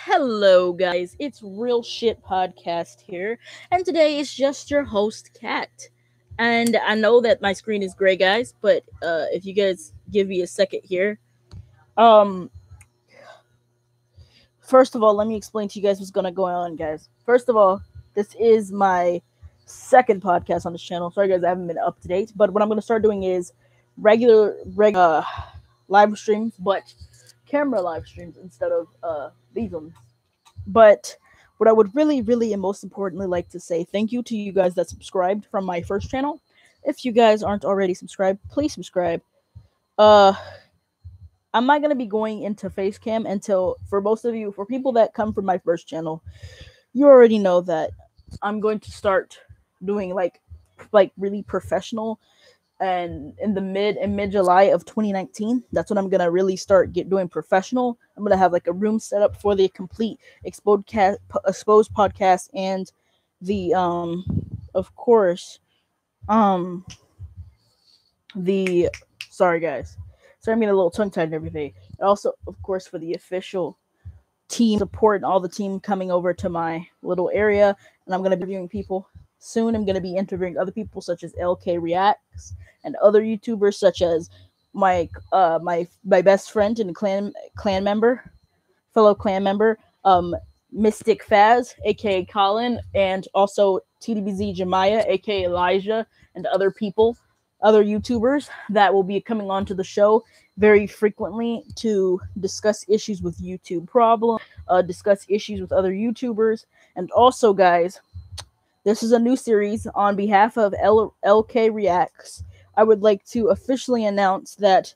Hello, guys. It's Real Shit Podcast here, and today is just your host, Kat. And I know that my screen is gray, guys, but if you guys give me a second here, um, first of all, let me explain to you guys what's gonna go on, guys. First of all, this is my second podcast on this channel. Sorry, guys, I haven't been up to date, but what I'm gonna start doing is regular live streams, but camera live streams instead of these ones. But what I would really, and most importantly like to say thank you to you guys that subscribed from my first channel. If you guys aren't already subscribed, please subscribe. Uh, I'm not gonna be going into face cam until, for most of you, for people that come from my first channel, you already know that I'm going to start doing like really professional, and in the mid July of 2019, that's when I'm gonna really start doing professional. I'm gonna have like a room set up for the complete exposed podcast, and the of course um the sorry guys, sorry I'm getting a little tongue tied and everything. And also, of course, for the official team support and all the team coming over to my little area, and I'm gonna be interviewing people soon. I'm gonna be interviewing other people such as LK Reacts and other YouTubers such as my best friend and clan member, fellow clan member, Mystic Faz, aka Colin, and also TDBZ Jemiah, aka Elijah, and other people, other YouTubers that will be coming onto the show very frequently to discuss issues with YouTube problems, discuss issues with other YouTubers, and also, guys, this is a new series on behalf of LK Reacts. I would like to officially announce that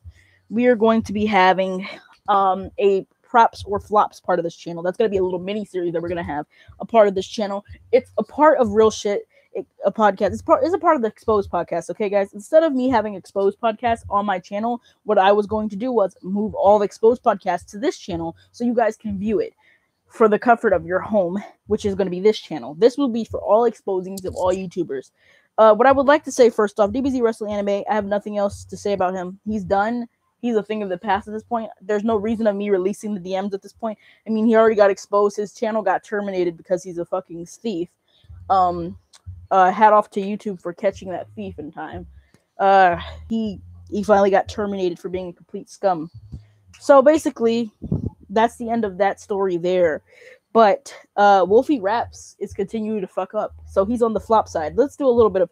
we are going to be having a props or flops part of this channel. That's going to be a little mini series that we're going to have a part of this channel. It's a part of Real Shit, a podcast. It's a part of the Exposed podcast. Okay, guys. Instead of me having Exposed podcasts on my channel, what I was going to do was move all the Exposed podcasts to this channel so you guys can view it for the comfort of your home, which is going to be this channel. This will be for all exposings of all YouTubers. What I would like to say first off, DBZ Wrestling Anime, I have nothing else to say about him. He's done. He's a thing of the past at this point. There's no reason of me releasing the DMs at this point. I mean, he already got exposed. His channel got terminated because he's a fucking thief. Hat off to YouTube for catching that thief in time. He finally got terminated for being a complete scum. So basically, that's the end of that story there. But Wolfie Raps is continuing to fuck up. So he's on the flop side. Let's do a little bit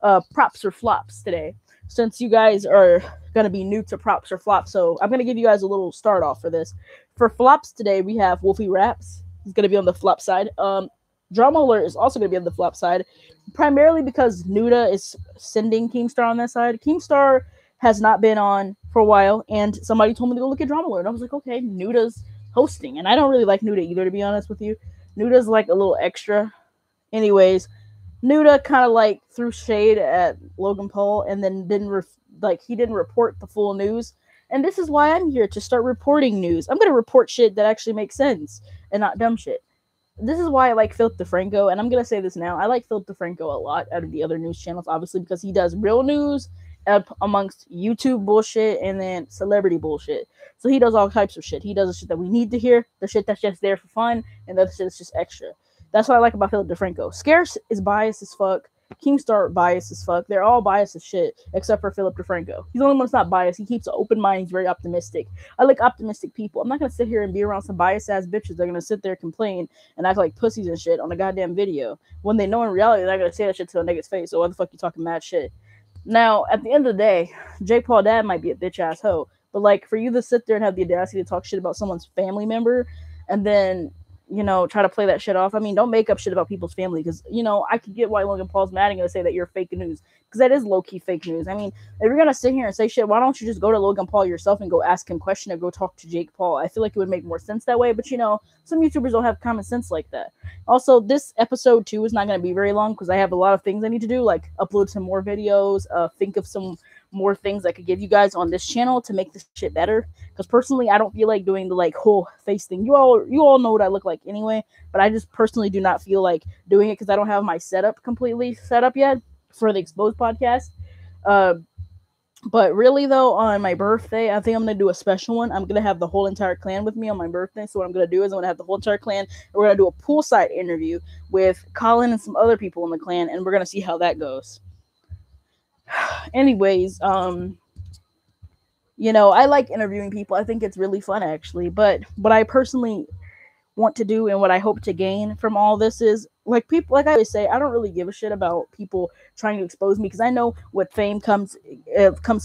of props or flops today, since you guys are going to be new to props or flops. So I'm going to give you guys a little start off for this. For flops today, we have Wolfie Raps. He's going to be on the flop side. Drama Alert is also going to be on the flop side, primarily because Nuda is sending Keemstar on that side. Keemstar has not been on for a while, and somebody told me to go look at Drama Alert. And I was like, okay, Nuda's hosting, and I don't really like Nuda either, to be honest with you. Nuda's like a little extra. Anyways, Nuda kind of like threw shade at Logan Paul, and then didn't report the full news. And this is why I'm here, to start reporting news. I'm gonna report shit that actually makes sense and not dumb shit. This is why I like Philip DeFranco, and I'm gonna say this now. I like Philip DeFranco a lot out of the other news channels, obviously, because he does real news amongst YouTube bullshit and then celebrity bullshit. So he does all types of shit. He does the shit that we need to hear, the shit that's just there for fun, and the other shit that's just extra. That's what I like about Philip DeFranco. Scarce is biased as fuck. Keemstar biased as fuck. They're all biased as shit, except for Philip DeFranco. He's the only one that's not biased. He keeps an open mind. He's very optimistic. I like optimistic people. I'm not going to sit here and be around some biased ass bitches that are going to sit there, complain, and act like pussies and shit on a goddamn video, when they know in reality they're not going to say that shit to a nigga's face. So why the fuck you talking mad shit? Now, at the end of the day, Jake Paul dad might be a bitch ass hoe, but like, for you to sit there and have the audacity to talk shit about someone's family member, and then, you know, try to play that shit off. I mean, don't make up shit about people's family, because, you know, I could get why Logan Paul's mad and gonna say that you're fake news, because that is low-key fake news. I mean, if you're gonna sit here and say shit, why don't you just go to Logan Paul yourself and go ask him questions, or go talk to Jake Paul? I feel like it would make more sense that way, but, you know, some YouTubers don't have common sense like that. Also, this episode 2 is not going to be very long, because I have a lot of things I need to do, like upload some more videos, think of some more things I could give you guys on this channel to make this shit better. Because personally, I don't feel like doing the like whole face thing. You all know what I look like anyway, but I just personally do not feel like doing it, because I don't have my setup completely set up yet for the Exposed podcast. But really though, on my birthday, I think I'm gonna do a special one. I'm gonna have the whole entire clan with me on my birthday. So what I'm gonna do is I'm gonna have the whole entire clan, and we're gonna do a poolside interview with Colin and some other people in the clan, and we're gonna see how that goes. Anyways, I like interviewing people. I think it's really fun actually. But what I personally want to do and what I hope to gain from all this is like people, like I always say, I don't really give a shit about people trying to expose me because I know with fame comes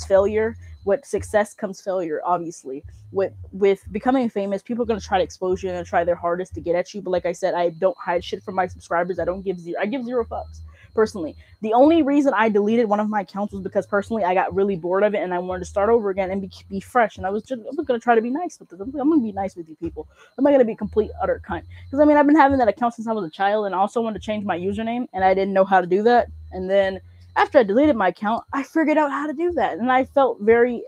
failure. With success comes failure, obviously. With becoming famous, people are gonna try to expose you and try their hardest to get at you. But like I said, I don't hide shit from my subscribers. I give zero fucks personally. The only reason I deleted one of my accounts was because personally I got really bored of it and I wanted to start over again and be fresh. And I was gonna try to be nice with this. I'm gonna be nice with you people. I'm not gonna be a complete utter cunt. Because I mean I've been having that account since I was a child, and I also wanted to change my username and I didn't know how to do that. And then after I deleted my account, I figured out how to do that, and I felt very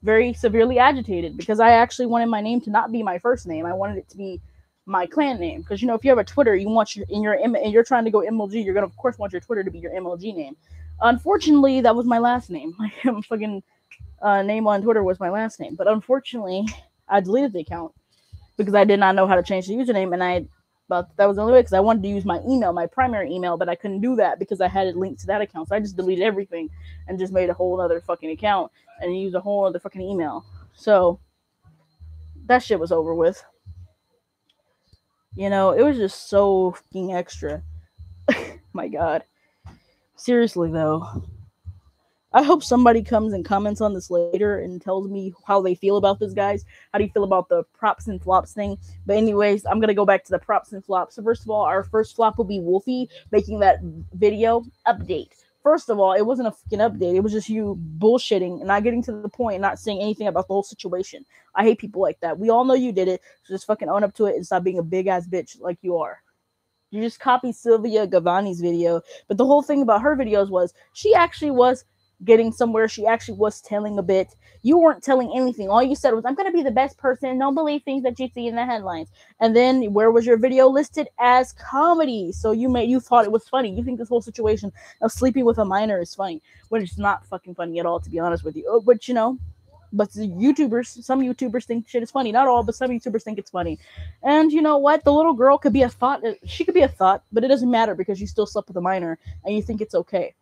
very severely agitated because I actually wanted my name to not be my first name. I wanted it to be my clan name because if you have a Twitter, you want and you're trying to go MLG, you're gonna of course want your Twitter to be your MLG name. Unfortunately, that was my last name. My fucking name on Twitter was my last name, but unfortunately, I deleted the account because I did not know how to change the username, and but that was the only way because I wanted to use my email, my primary email, but I couldn't do that because I had it linked to that account. So I just deleted everything and just made a whole other fucking account and used a whole other fucking email. So that shit was over with. It was just so fucking extra. My God. Seriously though, I hope somebody comes and comments on this later and tells me how they feel about this, guys. How do you feel about the props and flops thing? But anyways, I'm gonna go back to the props and flops. So first of all, our first flop will be Wolfie making that video update. First of all, it wasn't a fucking update. It was just you bullshitting and not getting to the point and not saying anything about the whole situation. I hate people like that. We all know you did it. So just fucking own up to it and stop being a big ass bitch like you are. You just copied Sylvia Gavani's video. But the whole thing about her videos was she actually was getting somewhere. She actually was telling a bit. You weren't telling anything. All you said was, I'm going to be the best person. Don't believe things that you see in the headlines. And then where was your video listed? As comedy. So you thought it was funny. You think this whole situation of sleeping with a minor is funny, when it's not fucking funny at all, to be honest with you. But some YouTubers think shit is funny. Not all, but some YouTubers think it's funny. And you know what? The little girl could be a thought. She could be a thought, but it doesn't matter because you still slept with a minor and you think it's okay.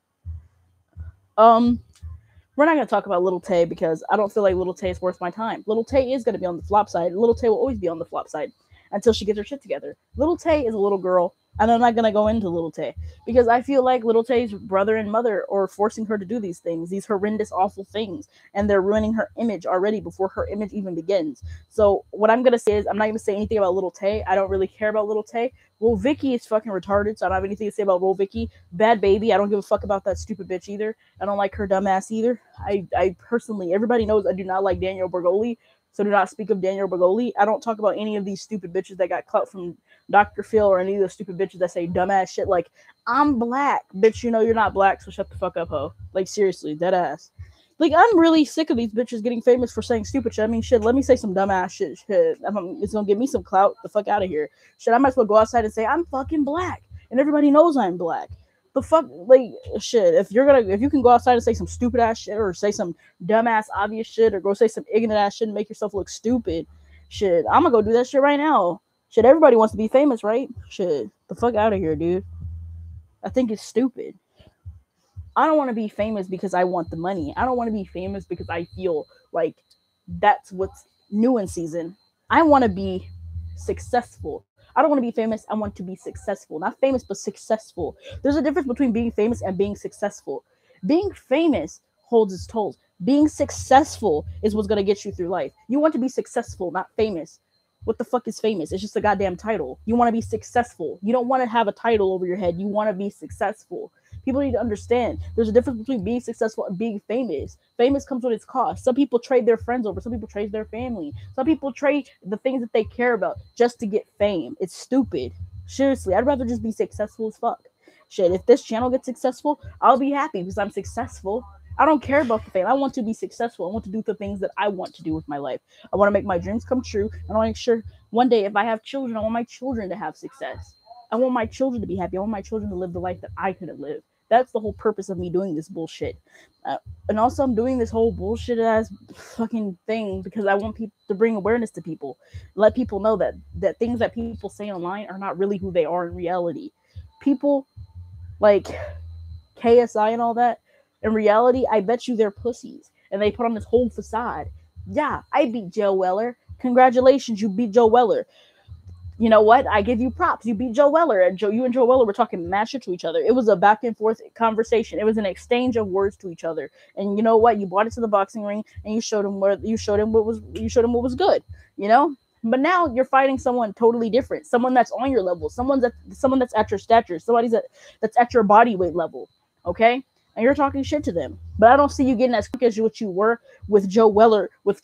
We're not going to talk about Little Tay because I don't feel like Little Tay is worth my time. Little Tay is going to be on the flop side. Little Tay will always be on the flop side until she gets her shit together. Little Tay is a little girl, and I'm not going to go into Little Tay because I feel like Little Tay's brother and mother are forcing her to do these things, these horrendous, awful things, and they're ruining her image already before her image even begins. So what I'm going to say is I'm not going to say anything about Little Tay. I don't really care about Little Tay. Lil Vicky is fucking retarded, so I don't have anything to say about Lil Vicky. Bad Baby, I don't give a fuck about that stupid bitch either. I don't like her dumb ass either. I personally, everybody knows I do not like Daniel Bergoli, so do not speak of Daniel Bergoli. I don't talk about any of these stupid bitches that got clout from Dr. Phil or any of those stupid bitches that say dumbass shit like, I'm black. Bitch, you're not black, so shut the fuck up, ho. Like, seriously, dead ass. Like, I'm really sick of these bitches getting famous for saying stupid shit. I mean, shit, let me say some dumbass shit. It's gonna give me some clout. The fuck out of here. Shit, I might as well go outside and say, I'm fucking black. And everybody knows I'm black. The fuck, like, shit, if you can go outside and say some stupid ass shit or say some dumbass obvious shit or go say some ignorant ass shit and make yourself look stupid, shit, I'm gonna go do that shit right now. Shit, everybody wants to be famous, right? Shit, the fuck out of here, dude. I think it's stupid. I don't want to be famous because I want the money. I don't want to be famous because I feel like that's what's new in season. I want to be successful. I don't want to be famous. I want to be successful. Not famous, but successful. There's a difference between being famous and being successful. Being famous holds its tolls. Being successful is what's going to get you through life. You want to be successful, not famous. What the fuck is famous? It's just a goddamn title. You want to be successful. You don't want to have a title over your head. You want to be successful. People need to understand there's a difference between being successful and being famous. Famous comes with its cost. Some people trade their friends over. Some people trade their family. Some people trade the things that they care about just to get fame. It's stupid. Seriously, I'd rather just be successful as fuck. Shit, if this channel gets successful, I'll be happy because I'm successful. I don't care about the fame. I want to be successful. I want to do the things that I want to do with my life. I want to make my dreams come true. I want to make sure one day if I have children, I want my children to have success. I want my children to be happy. I want my children to live the life that I couldn't live. That's the whole purpose of me doing this bullshit. Uh, and also, I'm doing this whole bullshit ass fucking thing because I want people to bring awareness to people, let people know that things that people say online are not really who they are in reality. People like KSI and all that, in reality, I bet you they're pussies. And they put on this whole facade. Yeah, I beat Joe Weller. Congratulations, you beat Joe Weller. You know what? I give you props. You beat Joe Weller, and you and Joe Weller were talking mad shit to each other. It was a back and forth conversation. It was an exchange of words to each other. And you know what? You brought it to the boxing ring, and you showed him what was good. You know. But now you're fighting someone totally different, someone that's on your level, someone that's at your stature, that's at your body weight level. Okay, and you're talking shit to them. But I don't see you getting as quick as what you were with Joe Weller, with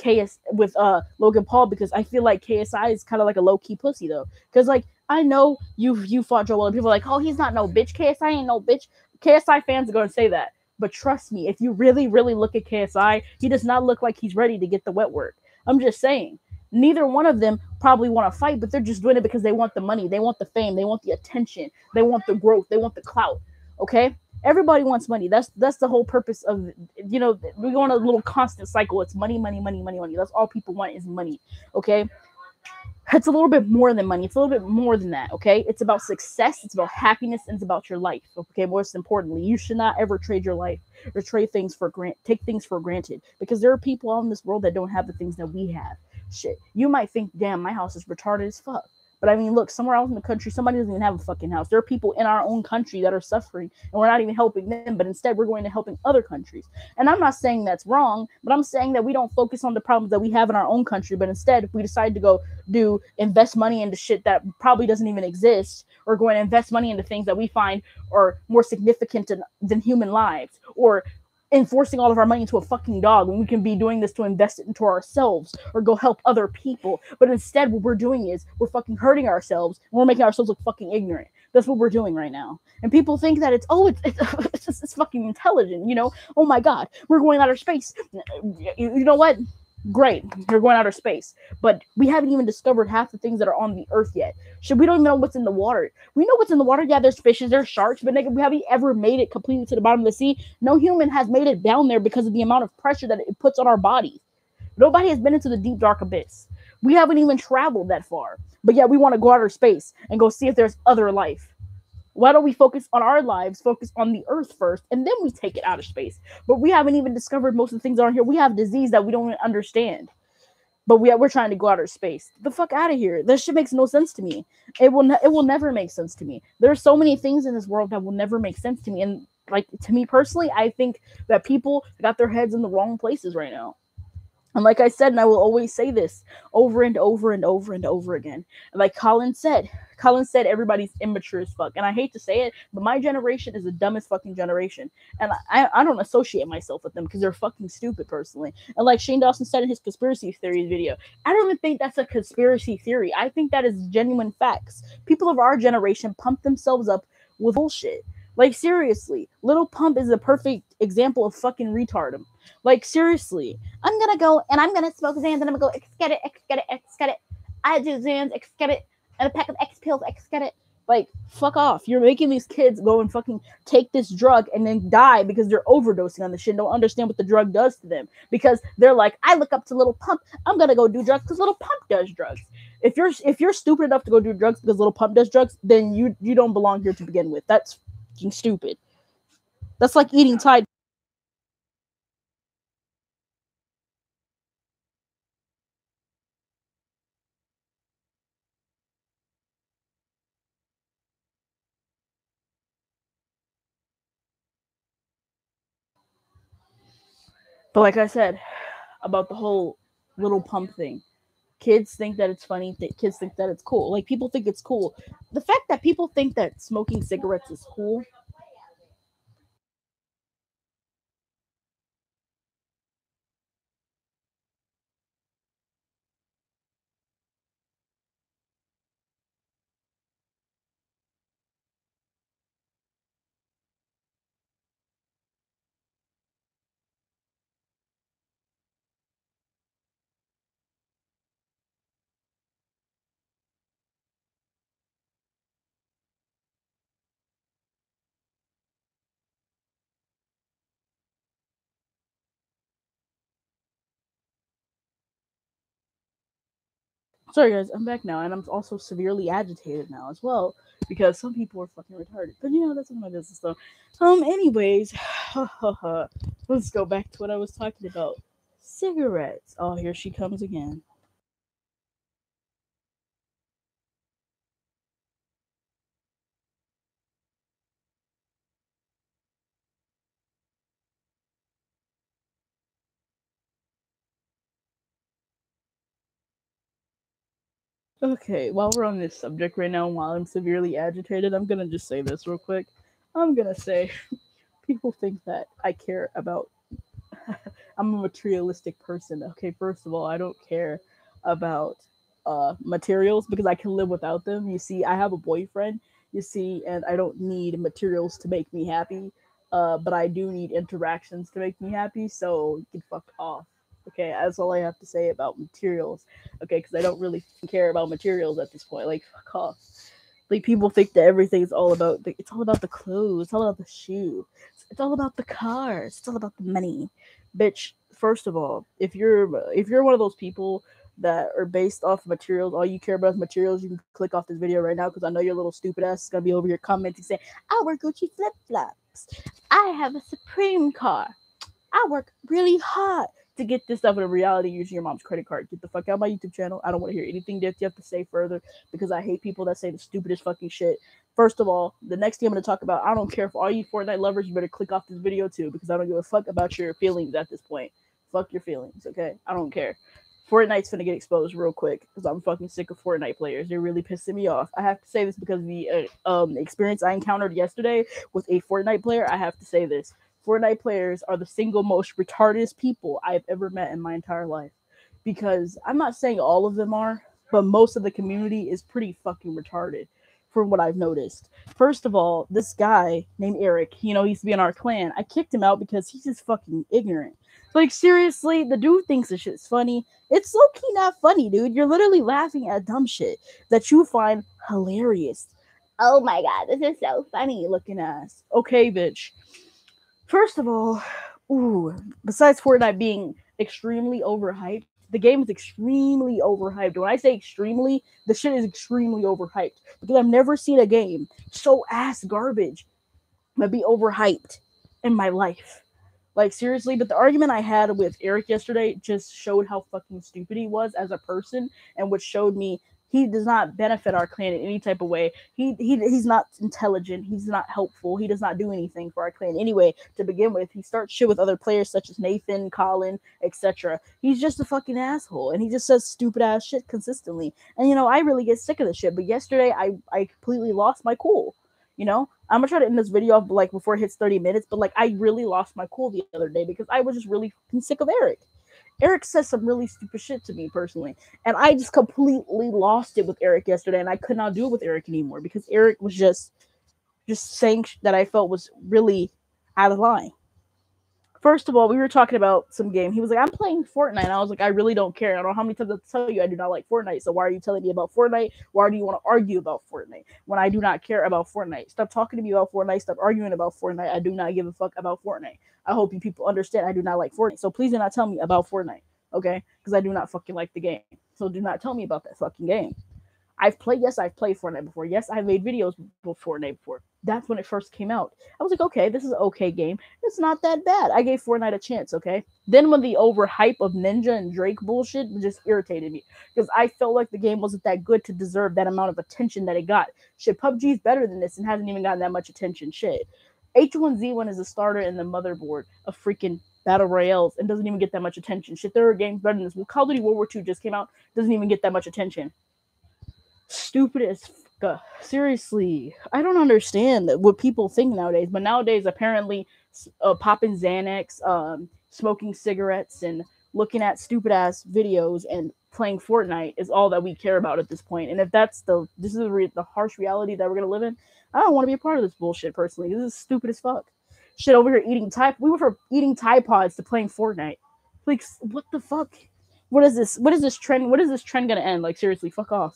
Logan Paul, because I feel like KSI is kind of like a low key pussy though. Because like I know you fought Joe Weller, people are like, oh, he's not no bitch. KSI ain't no bitch. KSI fans are gonna say that, but trust me, if you really look at KSI, he does not look like he's ready to get the wet work. I'm just saying. Neither one of them probably want to fight, but they're just doing it because they want the money, they want the fame, they want the attention, they want the growth, they want the clout. Okay, everybody wants money. That's the whole purpose of, we go on a little constant cycle. It's money, money, money, money, money. That's all people want is money. Okay, it's a little bit more than money. It's a little bit more than that. Okay, it's about success, it's about happiness, and it's about your life. Okay, most importantly, you should not ever trade your life or take things for granted, because there are people out in this world that don't have the things that we have. Shit, you might think, damn, my house is retarded as fuck. But I mean, look, somewhere else in the country, somebody doesn't even have a fucking house. There are people in our own country that are suffering, and we're not even helping them, but instead we're going to helping other countries. And I'm not saying that's wrong, but I'm saying that we don't focus on the problems that we have in our own country, but instead we decide to go invest money into shit that probably doesn't even exist, or going to invest money into things that we find are more significant than human lives, or enforcing all of our money into a fucking dog when we can be doing this to invest it into ourselves or go help other people. But instead, what we're doing is we're fucking hurting ourselves, and we're making ourselves look fucking ignorant. That's what we're doing right now. And people think that it's fucking intelligent, you know? Oh my god, we're going outer space. You know what? Great, you're going outer space, but we haven't even discovered half the things that are on the earth yet. We don't even know what's in the water. We know what's in the water. Yeah, there's fishes, there's sharks, but nigga, we haven't ever made it completely to the bottom of the sea. No human has made it down there because of the amount of pressure that it puts on our bodies. Nobody has been into the deep dark abyss. We haven't even traveled that far, but yet we want to go outer space and go see if there's other life. Why don't we focus on our lives, focus on the earth first, and then we take it out of space? But we haven't even discovered most of the things on here. We have disease that we don't even understand, but we're trying to go outer space. The fuck out of here! This shit makes no sense to me. It will never make sense to me. There's so many things in this world that will never make sense to me, and like, to me personally, I think that people got their heads in the wrong places right now. And like I said, and I will always say this over and over and over and over again. And like Colin said everybody's immature as fuck. And I hate to say it, but my generation is the dumbest fucking generation. And I don't associate myself with them because they're fucking stupid personally. And like Shane Dawson said in his conspiracy theories video, I don't even think that's a conspiracy theory. I think that is genuine facts. People of our generation pump themselves up with bullshit. Like, seriously, Little Pump is a perfect example of fucking retardum. Like, seriously. I'm gonna go and I'm gonna smoke Xans and I'm gonna go get it. I do Xans, get it, and a pack of X pills, get it. Like, fuck off. You're making these kids go and fucking take this drug and then die because they're overdosing on the shit and don't understand what the drug does to them. Because they're like, I look up to Little Pump, I'm gonna go do drugs because Little Pump does drugs. If you're stupid enough to go do drugs because Little Pump does drugs, then you don't belong here to begin with. That's fucking stupid. That's like eating Tide. But like I said about the whole Little Pump thing, kids think that it's funny. Kids think that it's cool. Like, people think it's cool. The fact that people think that smoking cigarettes is cool. Sorry guys, I'm back now, and I'm also severely agitated now as well because some people are fucking retarded. But that's none of my business though. Anyways, let's go back to what I was talking about. Cigarettes. Oh, here she comes again. Okay, while we're on this subject right now, while I'm severely agitated, I'm gonna just say this real quick. I'm gonna say people think that I care about I'm a materialistic person. Okay, first of all, I don't care about materials because I can live without them. You see, I have a boyfriend, you see, and I don't need materials to make me happy. But I do need interactions to make me happy, so get fucked off. Okay, that's all I have to say about materials. Okay, because I don't really care about materials at this point. Like, fuck off. Like people think that everything's all about it's all about the clothes, it's all about the shoe, it's all about the cars, it's all about the money. Bitch, first of all, if you're one of those people that are based off materials, all you care about is materials, you can click off this video right now because I know your little stupid ass is gonna be over here commenting saying, I wear Gucci flip flops. I have a Supreme car. I work really hard to get this stuff. In reality, using your mom's credit card. Get the fuck out of my YouTube channel. I don't want to hear anything that you have to say further because I hate people that say the stupidest fucking shit. First of all, the next thing I'm going to talk about, I don't care for all you Fortnite lovers, you better click off this video too because I don't give a fuck about your feelings at this point. Fuck your feelings, okay? I don't care. Fortnite's gonna get exposed real quick because I'm fucking sick of Fortnite players. They're really pissing me off. I have to say this because of the experience I encountered yesterday with a Fortnite player. I have to say this. Fortnite players are the single most retarded people I've ever met in my entire life. Because I'm not saying all of them are, but most of the community is pretty fucking retarded from what I've noticed. First of all, this guy named Eric, he used to be in our clan. I kicked him out because he's just fucking ignorant. Like, seriously, the dude thinks this shit's funny. It's low-key not funny, dude. You're literally laughing at dumb shit that you find hilarious. Oh my god, this is so funny looking ass. Okay, bitch. First of all, besides Fortnite being extremely overhyped, the game is extremely overhyped. When I say extremely, the shit is extremely overhyped because I've never seen a game so ass garbage but be overhyped in my life. Like, seriously, but the argument I had with Eric yesterday just showed how fucking stupid he was as a person, and which showed me he does not benefit our clan in any type of way. He's not intelligent. He's not helpful. He does not do anything for our clan anyway. To begin with, he starts shit with other players such as Nathan, Colin, etc. He's just a fucking asshole, and he just says stupid ass shit consistently. And I really get sick of this shit. But yesterday, I completely lost my cool. I'm gonna try to end this video off like before it hits 30 minutes, but like I really lost my cool the other day because I was just really sick of Eric. Eric says some really stupid shit to me personally, and I just completely lost it with Eric yesterday, and I could not do it with Eric anymore because Eric was just saying that I felt was really out of line. First of all, we were talking about some game. He was like, I'm playing Fortnite. And I was like, I really don't care. I don't know how many times I tell you I do not like Fortnite. So why are you telling me about Fortnite? Why do you want to argue about Fortnite when I do not care about Fortnite? Stop talking to me about Fortnite. Stop arguing about Fortnite. I do not give a fuck about Fortnite. I hope you people understand I do not like Fortnite. So please do not tell me about Fortnite, okay? Because I do not fucking like the game. So do not tell me about that fucking game. I've played Fortnite before. Yes, I've made videos with Fortnite before. That's when it first came out. I was like, okay, this is an okay game. It's not that bad. I gave Fortnite a chance, okay? Then when the overhype of Ninja and Drake bullshit just irritated me because I felt like the game wasn't that good to deserve that amount of attention that it got. Shit, PUBG's better than this and hasn't even gotten that much attention. Shit. H1Z1 is a starter in the motherboard of freaking Battle Royales and doesn't even get that much attention. Shit, there are games better than this. Well, Call of Duty World War II just came out, doesn't even get that much attention. Stupid as fuck. Seriously, I don't understand what people think nowadays. But nowadays, apparently, popping Xanax, smoking cigarettes, and looking at stupid ass videos and playing Fortnite is all that we care about at this point. And if this is the harsh reality that we're gonna live in, I don't want to be a part of this bullshit personally. This is stupid as fuck. Shit, over here eating we went from eating Tide Pods to playing Fortnite. Like, what the fuck? What is this? What is this trend? What is this trend gonna end? Like, seriously, fuck off.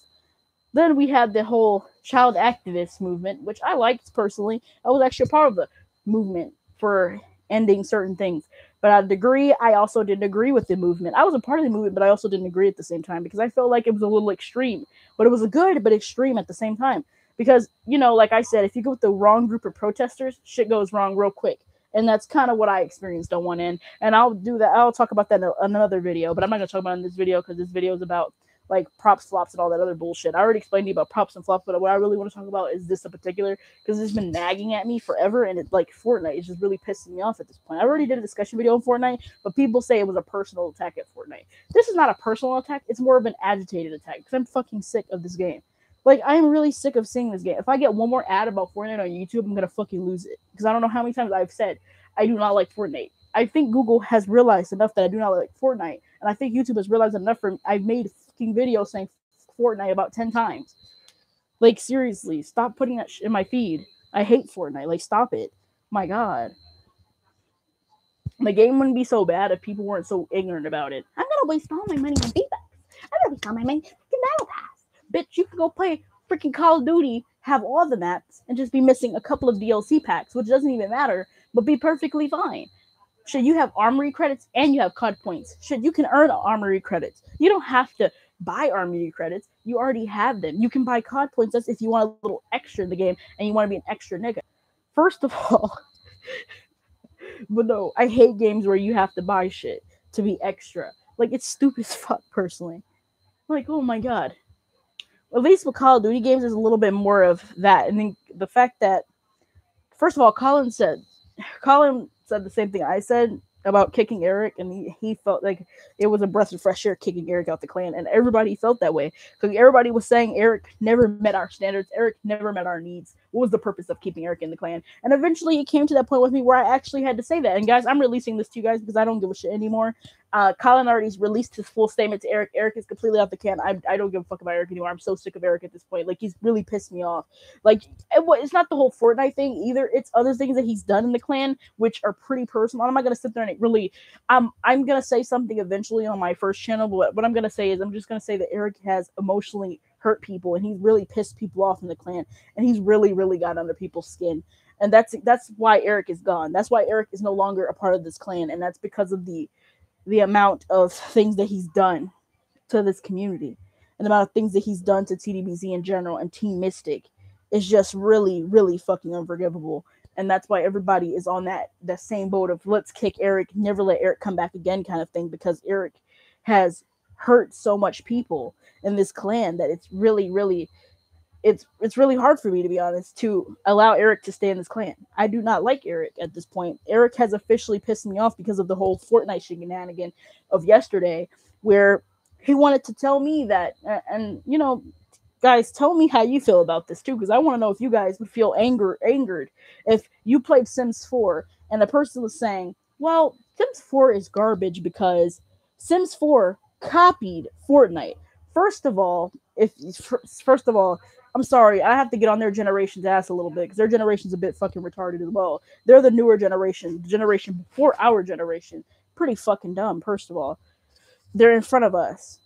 Then we had the whole child activist movement, which I liked personally. I was actually a part of the movement for ending certain things. But at a degree, I also didn't agree with the movement. I was a part of the movement, but I also didn't agree at the same time because I felt like it was a little extreme. But it was a good but extreme at the same time. Because, like I said, if you go with the wrong group of protesters, shit goes wrong real quick. And that's kind of what I experienced on one end. And I'll do that. I'll talk about that in another video. But I'm not going to talk about it in this video because this video is about like props, flops, and all that other bullshit. I already explained to you about props and flops, but what I really want to talk about is this in particular because it's been nagging at me forever, and it's like Fortnite is just really pissing me off at this point. I already did a discussion video on Fortnite, but people say it was a personal attack at Fortnite. This is not a personal attack; it's more of an agitated attack because I'm fucking sick of this game. Like, I'm really sick of seeing this game. If I get one more ad about Fortnite on YouTube, I'm gonna fucking lose it because I don't know how many times I've said I do not like Fortnite. I think Google has realized enough that I do not like Fortnite, and I think YouTube has realized enough for I've made fucking videos saying Fortnite about 10 times. Like, seriously, stop putting that in my feed. I hate Fortnite. Like, stop it. My God. The game wouldn't be so bad if people weren't so ignorant about it. I'm gonna waste all my money on V-Bucks. I'm gonna waste all my money on Battle Pass. Bitch, you can go play freaking Call of Duty, have all the maps, and just be missing a couple of DLC packs, which doesn't even matter, but be perfectly fine. Shit, you have armory credits and you have COD points. Shit, you can earn armory credits. You don't have to buy armory credits. You already have them. You can buy COD points. That's if you want a little extra in the game and you want to be an extra nigga. First of all, but no, I hate games where you have to buy shit to be extra. Like, it's stupid as fuck, personally. Like, oh my God. At least with Call of Duty games, there's a little bit more of that. And then the fact that, first of all, Colin said the same thing I said about kicking Eric, and he felt like it was a breath of fresh air kicking Eric out the clan, and everybody felt that way because everybody was saying Eric never met our standards, Eric never met our needs. What was the purpose of keeping Eric in the clan? And eventually it came to that point with me where I actually had to say that. And guys, I'm releasing this to you guys because I don't give a shit anymore. Colin already released his full statement to Eric. Eric is completely off the can. I don't give a fuck about Eric anymore. I'm so sick of Eric at this point. Like, he's really pissed me off. Like, it's not the whole Fortnite thing either. It's other things that he's done in the clan, which are pretty personal. I'm not going to sit there and really, I'm going to say something eventually on my first channel, but what I'm going to say is I'm just going to say that Eric has emotionally hurt people, and he's really pissed people off in the clan, and he's really, really got under people's skin. And that's why Eric is gone. That's why Eric is no longer a part of this clan, and that's because of the amount of things that he's done to this community and the amount of things that he's done to TDBZ in general and Team Mystic is just really, really fucking unforgivable. And that's why everybody is on that same boat of let's kick Eric, never let Eric come back again kind of thing, because Eric has hurt so much people in this clan that it's really, really it's really hard for me, to be honest, to allow Eric to stay in this clan. I do not like Eric at this point. Eric has officially pissed me off because of the whole Fortnite shenanigan of yesterday, where he wanted to tell me that, and guys, tell me how you feel about this too, because I want to know if you guys would feel angered if you played Sims 4 and the person was saying, well, Sims 4 is garbage because Sims 4 copied Fortnite. First of all, I'm sorry, I have to get on their generation's ass a little bit because their generation's a bit fucking retarded as well. They're the newer generation, the generation before our generation. Pretty fucking dumb, first of all. They're in front of us.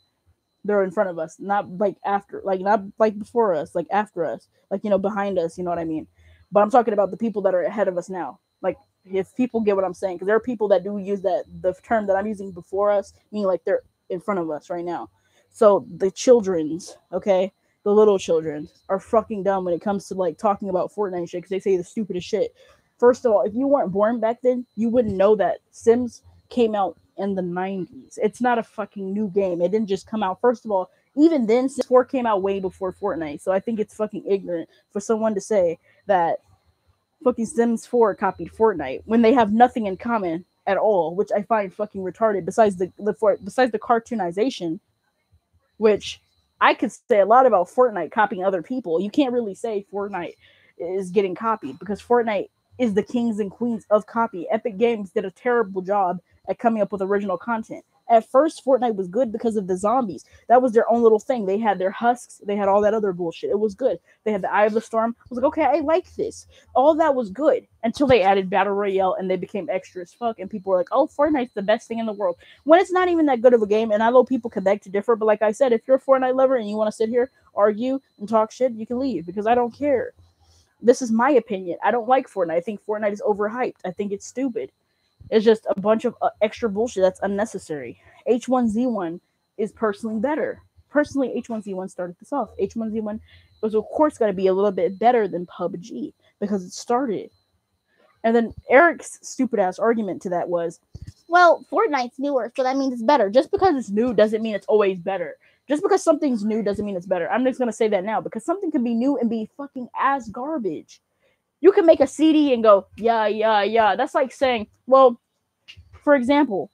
Not like after, like not like before us, like after us, like, behind us, you know what I mean? But I'm talking about the people that are ahead of us now. Like, if people get what I'm saying, because there are people that do use the term that I'm using before us, meaning like they're in front of us right now. So the children's, okay? The little children are fucking dumb when it comes to like talking about Fortnite shit because they say the stupidest shit. First of all, if you weren't born back then, you wouldn't know that Sims came out in the 90s. It's not a fucking new game. It didn't just come out. First of all, even then, Sims 4 came out way before Fortnite. So I think it's fucking ignorant for someone to say that fucking Sims 4 copied Fortnite when they have nothing in common at all, which I find fucking retarded. Besides the cartoonization, which I could say a lot about Fortnite copying other people. You can't really say Fortnite is getting copied because Fortnite is the kings and queens of copy. Epic Games did a terrible job at coming up with original content. At first, Fortnite was good because of the zombies. That was their own little thing. They had their husks. They had all that other bullshit. It was good. They had the Eye of the Storm. I was like, okay, I like this. All that was good until they added Battle Royale and they became extra as fuck. And people were like, oh, Fortnite's the best thing in the world. When it's not even that good of a game. And I know people can beg to differ. But like I said, if you're a Fortnite lover and you want to sit here, argue, and talk shit, you can leave because I don't care. This is my opinion. I don't like Fortnite. I think Fortnite is overhyped. I think it's stupid. It's just a bunch of extra bullshit that's unnecessary. H1Z1 is personally better. Personally, H1Z1 started this off. H1Z1 was, of course, got to be a little bit better than PUBG because it started. And then Eric's stupid ass argument to that was, well, Fortnite's newer, so that means it's better. Just because it's new doesn't mean it's always better. Just because something's new doesn't mean it's better. I'm just going to say that now because something can be new and be fucking ass garbage. You can make a CD and go, yeah. That's like saying, well, for example,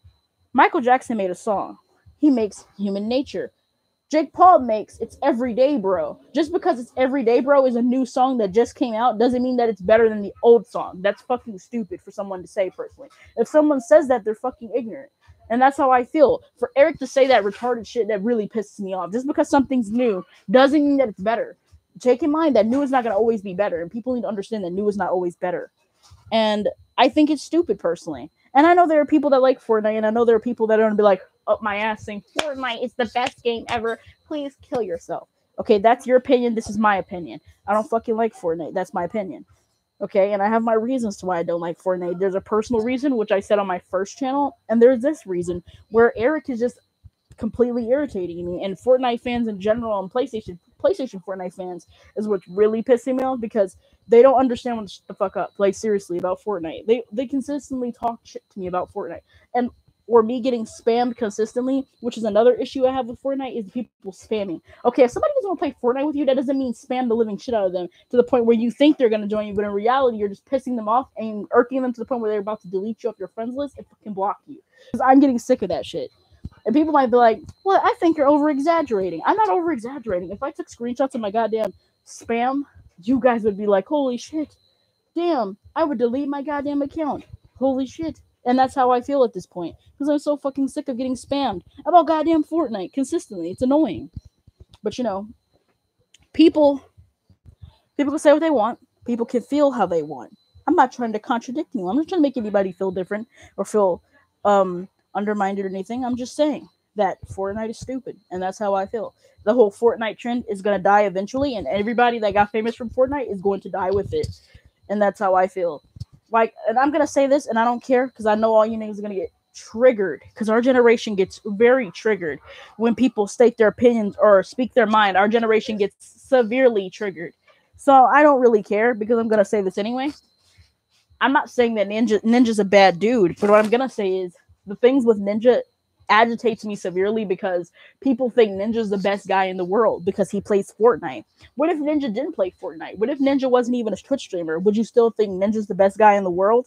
Michael Jackson made a song. He makes Human Nature. Jake Paul makes It's Everyday Bro. Just because It's Everyday Bro is a new song that just came out doesn't mean that it's better than the old song. That's fucking stupid for someone to say, personally. If someone says that, they're fucking ignorant. And that's how I feel. For Eric to say that retarded shit, that really pisses me off. Just because something's new doesn't mean that it's better. Take in mind that new is not going to always be better. And people need to understand that new is not always better. And I think it's stupid, personally. And I know there are people that like Fortnite, and I know there are people that are going to be like, up my ass saying, Fortnite is the best game ever. Please kill yourself. Okay, that's your opinion. This is my opinion. I don't fucking like Fortnite. That's my opinion. Okay, and I have my reasons to why I don't like Fortnite. There's a personal reason, which I said on my first channel, and there's this reason, where Eric is just completely irritating me, and Fortnite fans in general, and PlayStation Fortnite fans is what's really pissing me off, because they don't understand what the fuck up, like, seriously, about Fortnite. They consistently talk shit to me about Fortnite, and or me getting spammed consistently, which is another issue I have with Fortnite, is people spamming. Okay, if somebody doesn't want to play Fortnite with you, that doesn't mean spam the living shit out of them to the point where you think they're going to join you, but in reality, you're just pissing them off and irking them to the point where they're about to delete you off your friends list and fucking block you. Because I'm getting sick of that shit. And people might be like, well, I think you're over-exaggerating. I'm not over-exaggerating. If I took screenshots of my goddamn spam, you guys would be like, holy shit. Damn, I would delete my goddamn account. Holy shit. And that's how I feel at this point. Because I'm so fucking sick of getting spammed about goddamn Fortnite consistently. It's annoying. But, you know, people can say what they want. People can feel how they want. I'm not trying to contradict anyone. I'm not trying to make anybody feel different or feel undermined or anything. I'm just saying that Fortnite is stupid. And that's how I feel. The whole Fortnite trend is going to die eventually. And everybody that got famous from Fortnite is going to die with it. And that's how I feel. Like, and I'm going to say this, and I don't care, because I know all you niggas are going to get triggered, because our generation gets very triggered when people state their opinions or speak their mind. Our generation gets severely triggered. So I don't really care, because I'm going to say this anyway. I'm not saying that Ninja's a bad dude, but what I'm going to say is the things with Ninja agitates me severely, because people think Ninja's the best guy in the world because he plays Fortnite. What if Ninja didn't play Fortnite? What if Ninja wasn't even a Twitch streamer? Would you still think Ninja's the best guy in the world?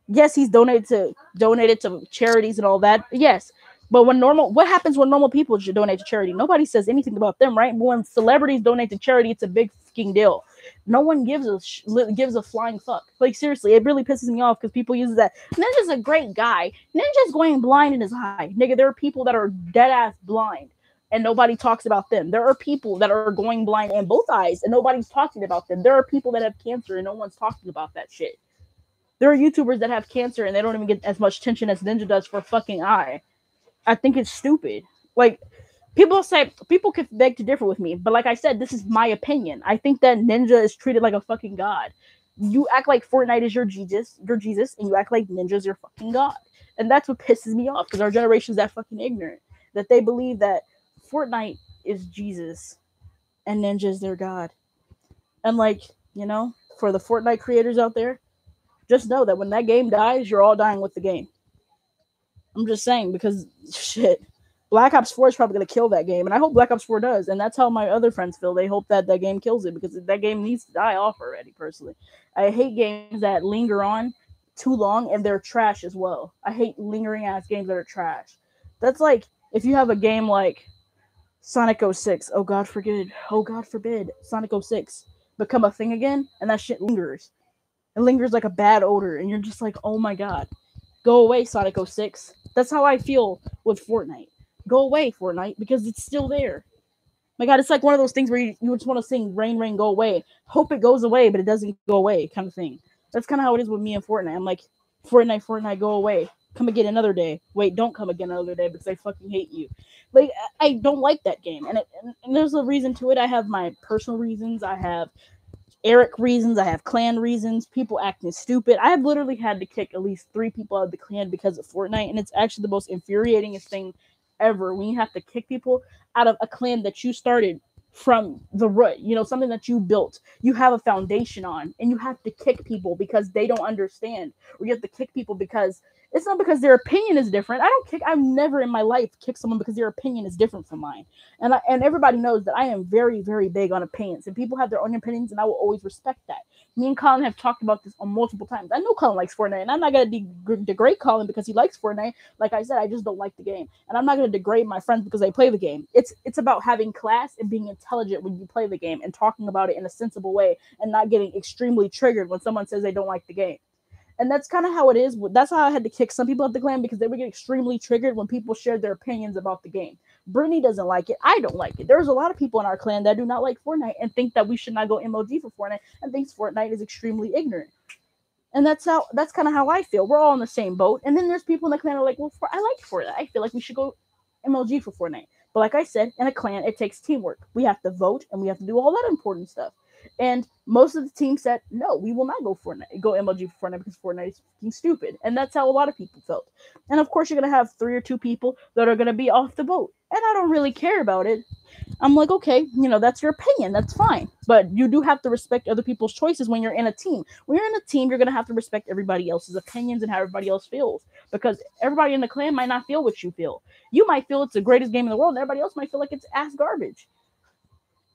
Yes, he's donated to charities and all that. Yes. But what happens when normal people donate to charity? Nobody says anything about them, right? But when celebrities donate to charity, it's a big fucking deal. No one gives a flying fuck. Like, seriously, it really pisses me off because people use that. Ninja's a great guy. Ninja's going blind in his eye. Nigga, there are people that are dead ass blind and nobody talks about them. There are people that are going blind in both eyes and nobody's talking about them. There are people that have cancer and no one's talking about that shit. There are YouTubers that have cancer and they don't even get as much attention as Ninja does for a fucking eye. I think it's stupid. Like, people can beg to differ with me, but like I said, this is my opinion. I think that Ninja is treated like a fucking god. You act like Fortnite is your Jesus, and you act like Ninja's your fucking god. And that's what pisses me off, because our generation's that fucking ignorant, that they believe that Fortnite is Jesus and Ninja's their god. And like, you know, for the Fortnite creators out there, just know that when that game dies, you're all dying with the game. I'm just saying, because shit, Black Ops 4 is probably going to kill that game, and I hope Black Ops 4 does, and that's how my other friends feel. They hope that that game kills it, because that game needs to die off already, personally. I hate games that linger on too long, and they're trash as well. I hate lingering-ass games that are trash. That's like, if you have a game like Sonic 06, oh god forbid, Sonic 06 become a thing again, and that shit lingers. It lingers like a bad odor, and you're just like, oh my god. Go away, Sonic 06. That's how I feel with Fortnite. Go away, Fortnite, because it's still there. My god, it's like one of those things where you just want to sing Rain, Rain, Go Away. Hope it goes away, but it doesn't go away, kind of thing. That's kind of how it is with me and Fortnite. I'm like, Fortnite, go away. Come again another day. Wait, don't come again another day because I fucking hate you. Like, I don't like that game. And there's a reason to it. I have my personal reasons. I have Eric reasons, I have clan reasons, people acting stupid. I have literally had to kick at least 3 people out of the clan because of Fortnite, and it's actually the most infuriating thing ever when you have to kick people out of a clan that you started from the root, something that you built, you have a foundation on, and you have to kick people because they don't understand, or you have to kick people because it's not because their opinion is different. I've never in my life kicked someone because their opinion is different from mine. And everybody knows that I am very, very big on opinions, and people have their own opinions, and I will always respect that. Me and Colin have talked about this on multiple times. I know Colin likes Fortnite, and I'm not going to degrade Colin because he likes Fortnite. Like I said, I just don't like the game. And I'm not going to degrade my friends because they play the game. It's about having class and being intelligent when you play the game and talking about it in a sensible way and not getting extremely triggered when someone says they don't like the game. And that's kind of how it is. That's how I had to kick some people out the clan, because they would get extremely triggered when people shared their opinions about the game. Brittany doesn't like it. I don't like it. There's a lot of people in our clan that do not like Fortnite and think that we should not go MOG for Fortnite and thinks Fortnite is extremely ignorant. And that's kind of how I feel. We're all in the same boat. And then there's people in the clan that are like, well, I like Fortnite. I feel like we should go MLG for Fortnite. But like I said, in a clan, it takes teamwork. We have to vote, and we have to do all that important stuff. And most of the team said, no, we will not go MLG for Fortnite because Fortnite is fucking stupid. And that's how a lot of people felt. And of course, you're going to have 3 or 2 people that are going to be off the boat. And I don't really care about it. I'm like, okay, that's your opinion. That's fine. But you do have to respect other people's choices when you're in a team. When you're in a team, you're going to have to respect everybody else's opinions and how everybody else feels. Because everybody in the clan might not feel what you feel. You might feel it's the greatest game in the world, and everybody else might feel like it's ass garbage.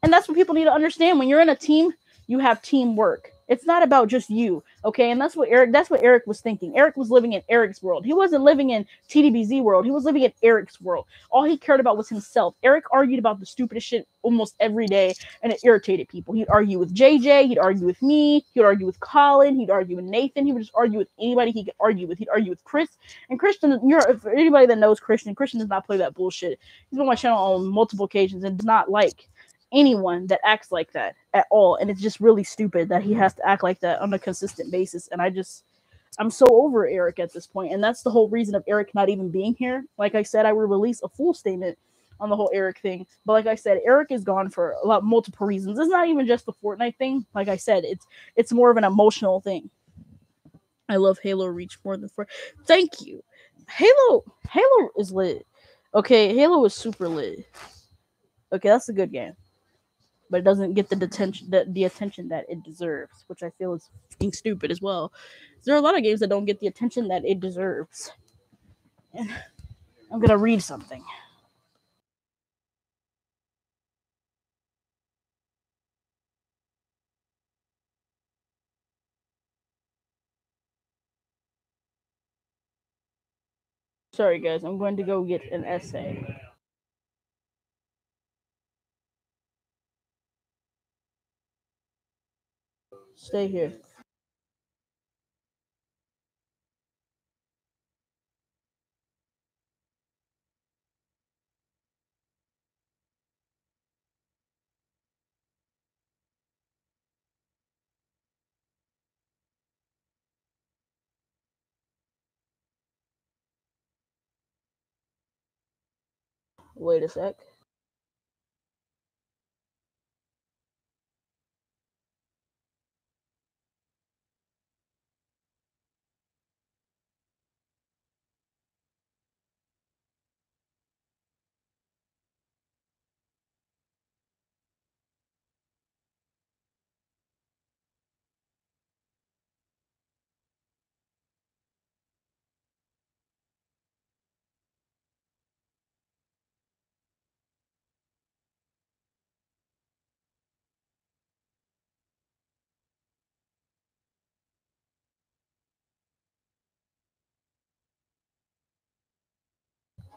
And that's what people need to understand. When you're in a team, you have teamwork. It's not about just you, okay? And that's what Eric was thinking. Eric was living in Eric's world. He wasn't living in TDBZ world. He was living in Eric's world. All he cared about was himself. Eric argued about the stupidest shit almost every day, and it irritated people. He'd argue with JJ. He'd argue with me. He'd argue with Colin. He'd argue with Nathan. He would just argue with anybody he could argue with. He'd argue with Chris. And Christian, for anybody that knows Christian does not play that bullshit. He's been on my channel on multiple occasions and does not like anyone that acts like that at all. And it's just really stupid that he has to act like that on a consistent basis. And I'm so over Eric at this point. And that's the whole reason of Eric not even being here. Like I said, I will release a full statement on the whole Eric thing. But like I said, Eric is gone for multiple reasons. It's not even just the Fortnite thing. Like I said, it's more of an emotional thing. I love Halo Reach more than Fortnite. Thank you. Halo is lit. Okay, Halo is super lit. Okay, that's a good game. But it doesn't get the attention that it deserves, which I feel is fucking stupid as well. There are a lot of games that don't get the attention that it deserves. And I'm gonna read something. Sorry guys, I'm going to go get an essay. Stay here. Wait a sec.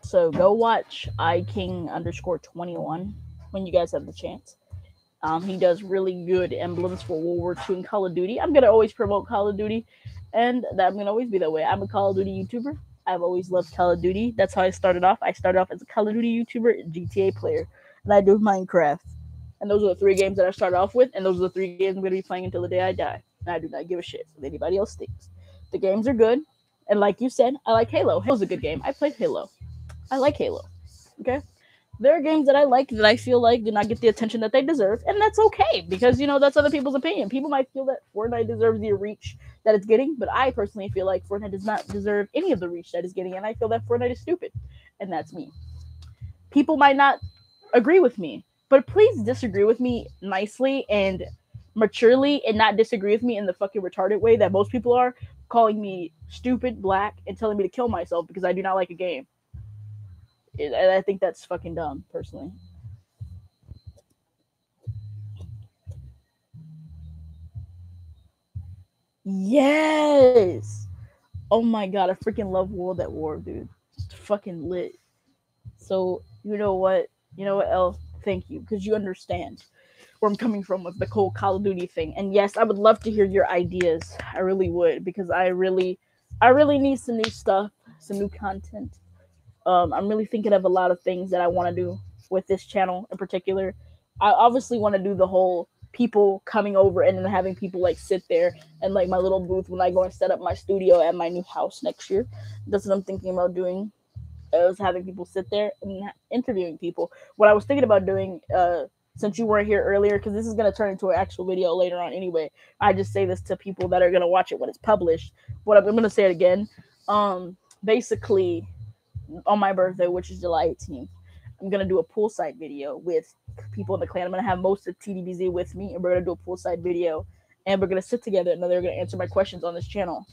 So go watch iking_21 when you guys have the chance. He does really good emblems for World War II and Call of Duty. I'm gonna always promote Call of Duty, and I'm gonna always be that way. I'm a Call of Duty YouTuber. I've always loved Call of Duty. That's how I started off. I started off as a Call of Duty YouTuber, GTA player, and I do Minecraft. And those are the 3 games that I started off with, and those are the 3 games I'm gonna be playing until the day I die. And I do not give a shit what anybody else thinks. The games are good, and like you said, I like Halo. Halo's a good game. I played Halo. I like Halo. Okay. There are games that I like that I feel like did not get the attention that they deserve, and that's okay because that's other people's opinion. People might feel that Fortnite deserves the reach that it's getting, but I personally feel like Fortnite does not deserve any of the reach that it's getting, and I feel that Fortnite is stupid, and that's me. People might not agree with me, but please disagree with me nicely and maturely, and not disagree with me in the fucking retarded way that most people are, calling me stupid, black, and telling me to kill myself because I do not like a game. And I think that's fucking dumb, personally. Yes. Oh my god, I freaking love World at War, dude. It's fucking lit. So you know what? You know what else? Thank you, because you understand where I'm coming from with the whole Call of Duty thing. And yes, I would love to hear your ideas. I really would, because I really need some new stuff, some new content. I'm really thinking of a lot of things that I want to do with this channel in particular. I obviously want to do the whole people coming over and then having people like sit there and like my little booth when I go and set up my studio at my new house next year. That's what I'm thinking about doing. Is having people sit there and interviewing people. What I was thinking about doing, since you weren't here earlier, because this is going to turn into an actual video later on anyway. I just say this to people that are going to watch it when it's published. What I'm going to say it again. Basically, on my birthday, which is July 18th, I'm gonna do a poolside video with people in the clan. I'm gonna have most of TDBZ with me, and we're gonna do a poolside video, and we're gonna sit together, and then they're gonna answer my questions on this channel,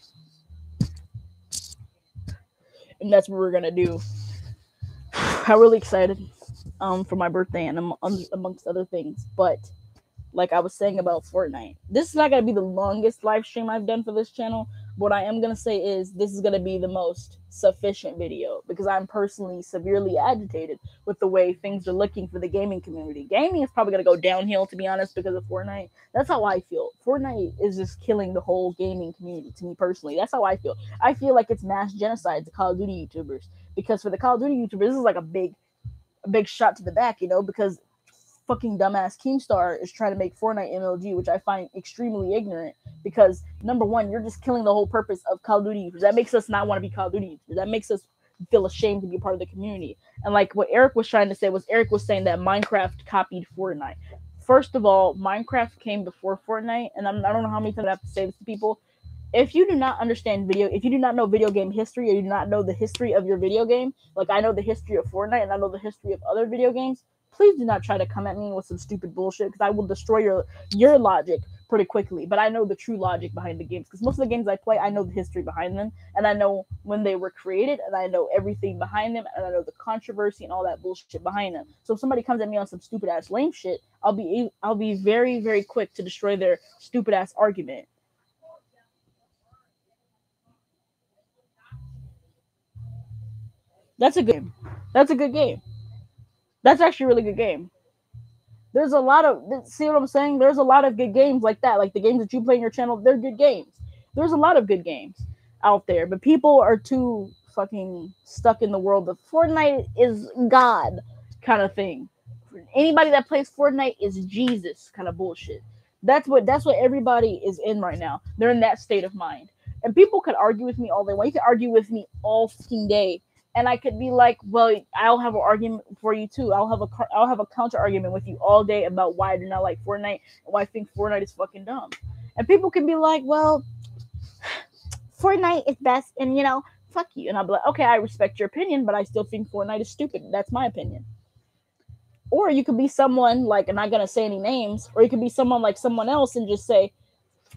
and that's what we're gonna do. I'm really excited, for my birthday and amongst other things. But like I was saying about Fortnite, this is not gonna be the longest live stream I've done for this channel. What I am gonna say is this is gonna be the most sufficient video because I'm personally severely agitated with the way things are looking for the gaming community. Gaming is probably gonna go downhill, to be honest, because of Fortnite. That's how I feel. Fortnite is just killing the whole gaming community, to me personally. That's how I feel. I feel like it's mass genocide to Call of Duty YouTubers, because for the Call of Duty YouTubers, this is like a big shot to the back, because fucking dumbass Keemstar is trying to make Fortnite MLG, which I find extremely ignorant. Because number one, you're just killing the whole purpose of Call of Duty users. That makes us not want to be Call of Duty users. That makes us feel ashamed to be a part of the community. And like what Eric was trying to say was, Eric was saying that Minecraft copied Fortnite. First of all, Minecraft came before Fortnite, and I don't know how many times I have to say this to people. If you do not understand if you do not know video game history, or you do not know the history of your video game, like I know the history of Fortnite and I know the history of other video games, please do not try to come at me with some stupid bullshit, because I will destroy your logic pretty quickly. But I know the true logic behind the games, because most of the games I play, I know the history behind them, and I know when they were created, and I know everything behind them, and I know the controversy and all that bullshit behind them. So if somebody comes at me on some stupid ass lame shit, I'll be very, very quick to destroy their stupid ass argument. That's a good game. That's a good game. That's actually a really good game. There's a lot of, see what I'm saying? There's a lot of good games like that. Like the games that you play in your channel, they're good games. There's a lot of good games out there, but people are too fucking stuck in the world of Fortnite is God kind of thing. Anybody that plays Fortnite is Jesus kind of bullshit. That's what everybody is in right now. They're in that state of mind. And people could argue with me all they want. You could argue with me all fucking day, and I could be like, well, I'll have an argument for you too. I'll have a counter argument with you all day about why I do not like Fortnite and why I think Fortnite is fucking dumb. And people can be like, well, Fortnite is best, and fuck you. And I'll be like, okay, I respect your opinion, but I still think Fortnite is stupid. That's my opinion. Or you could be someone like, I'm not gonna say any names, or you could be someone like someone else and just say,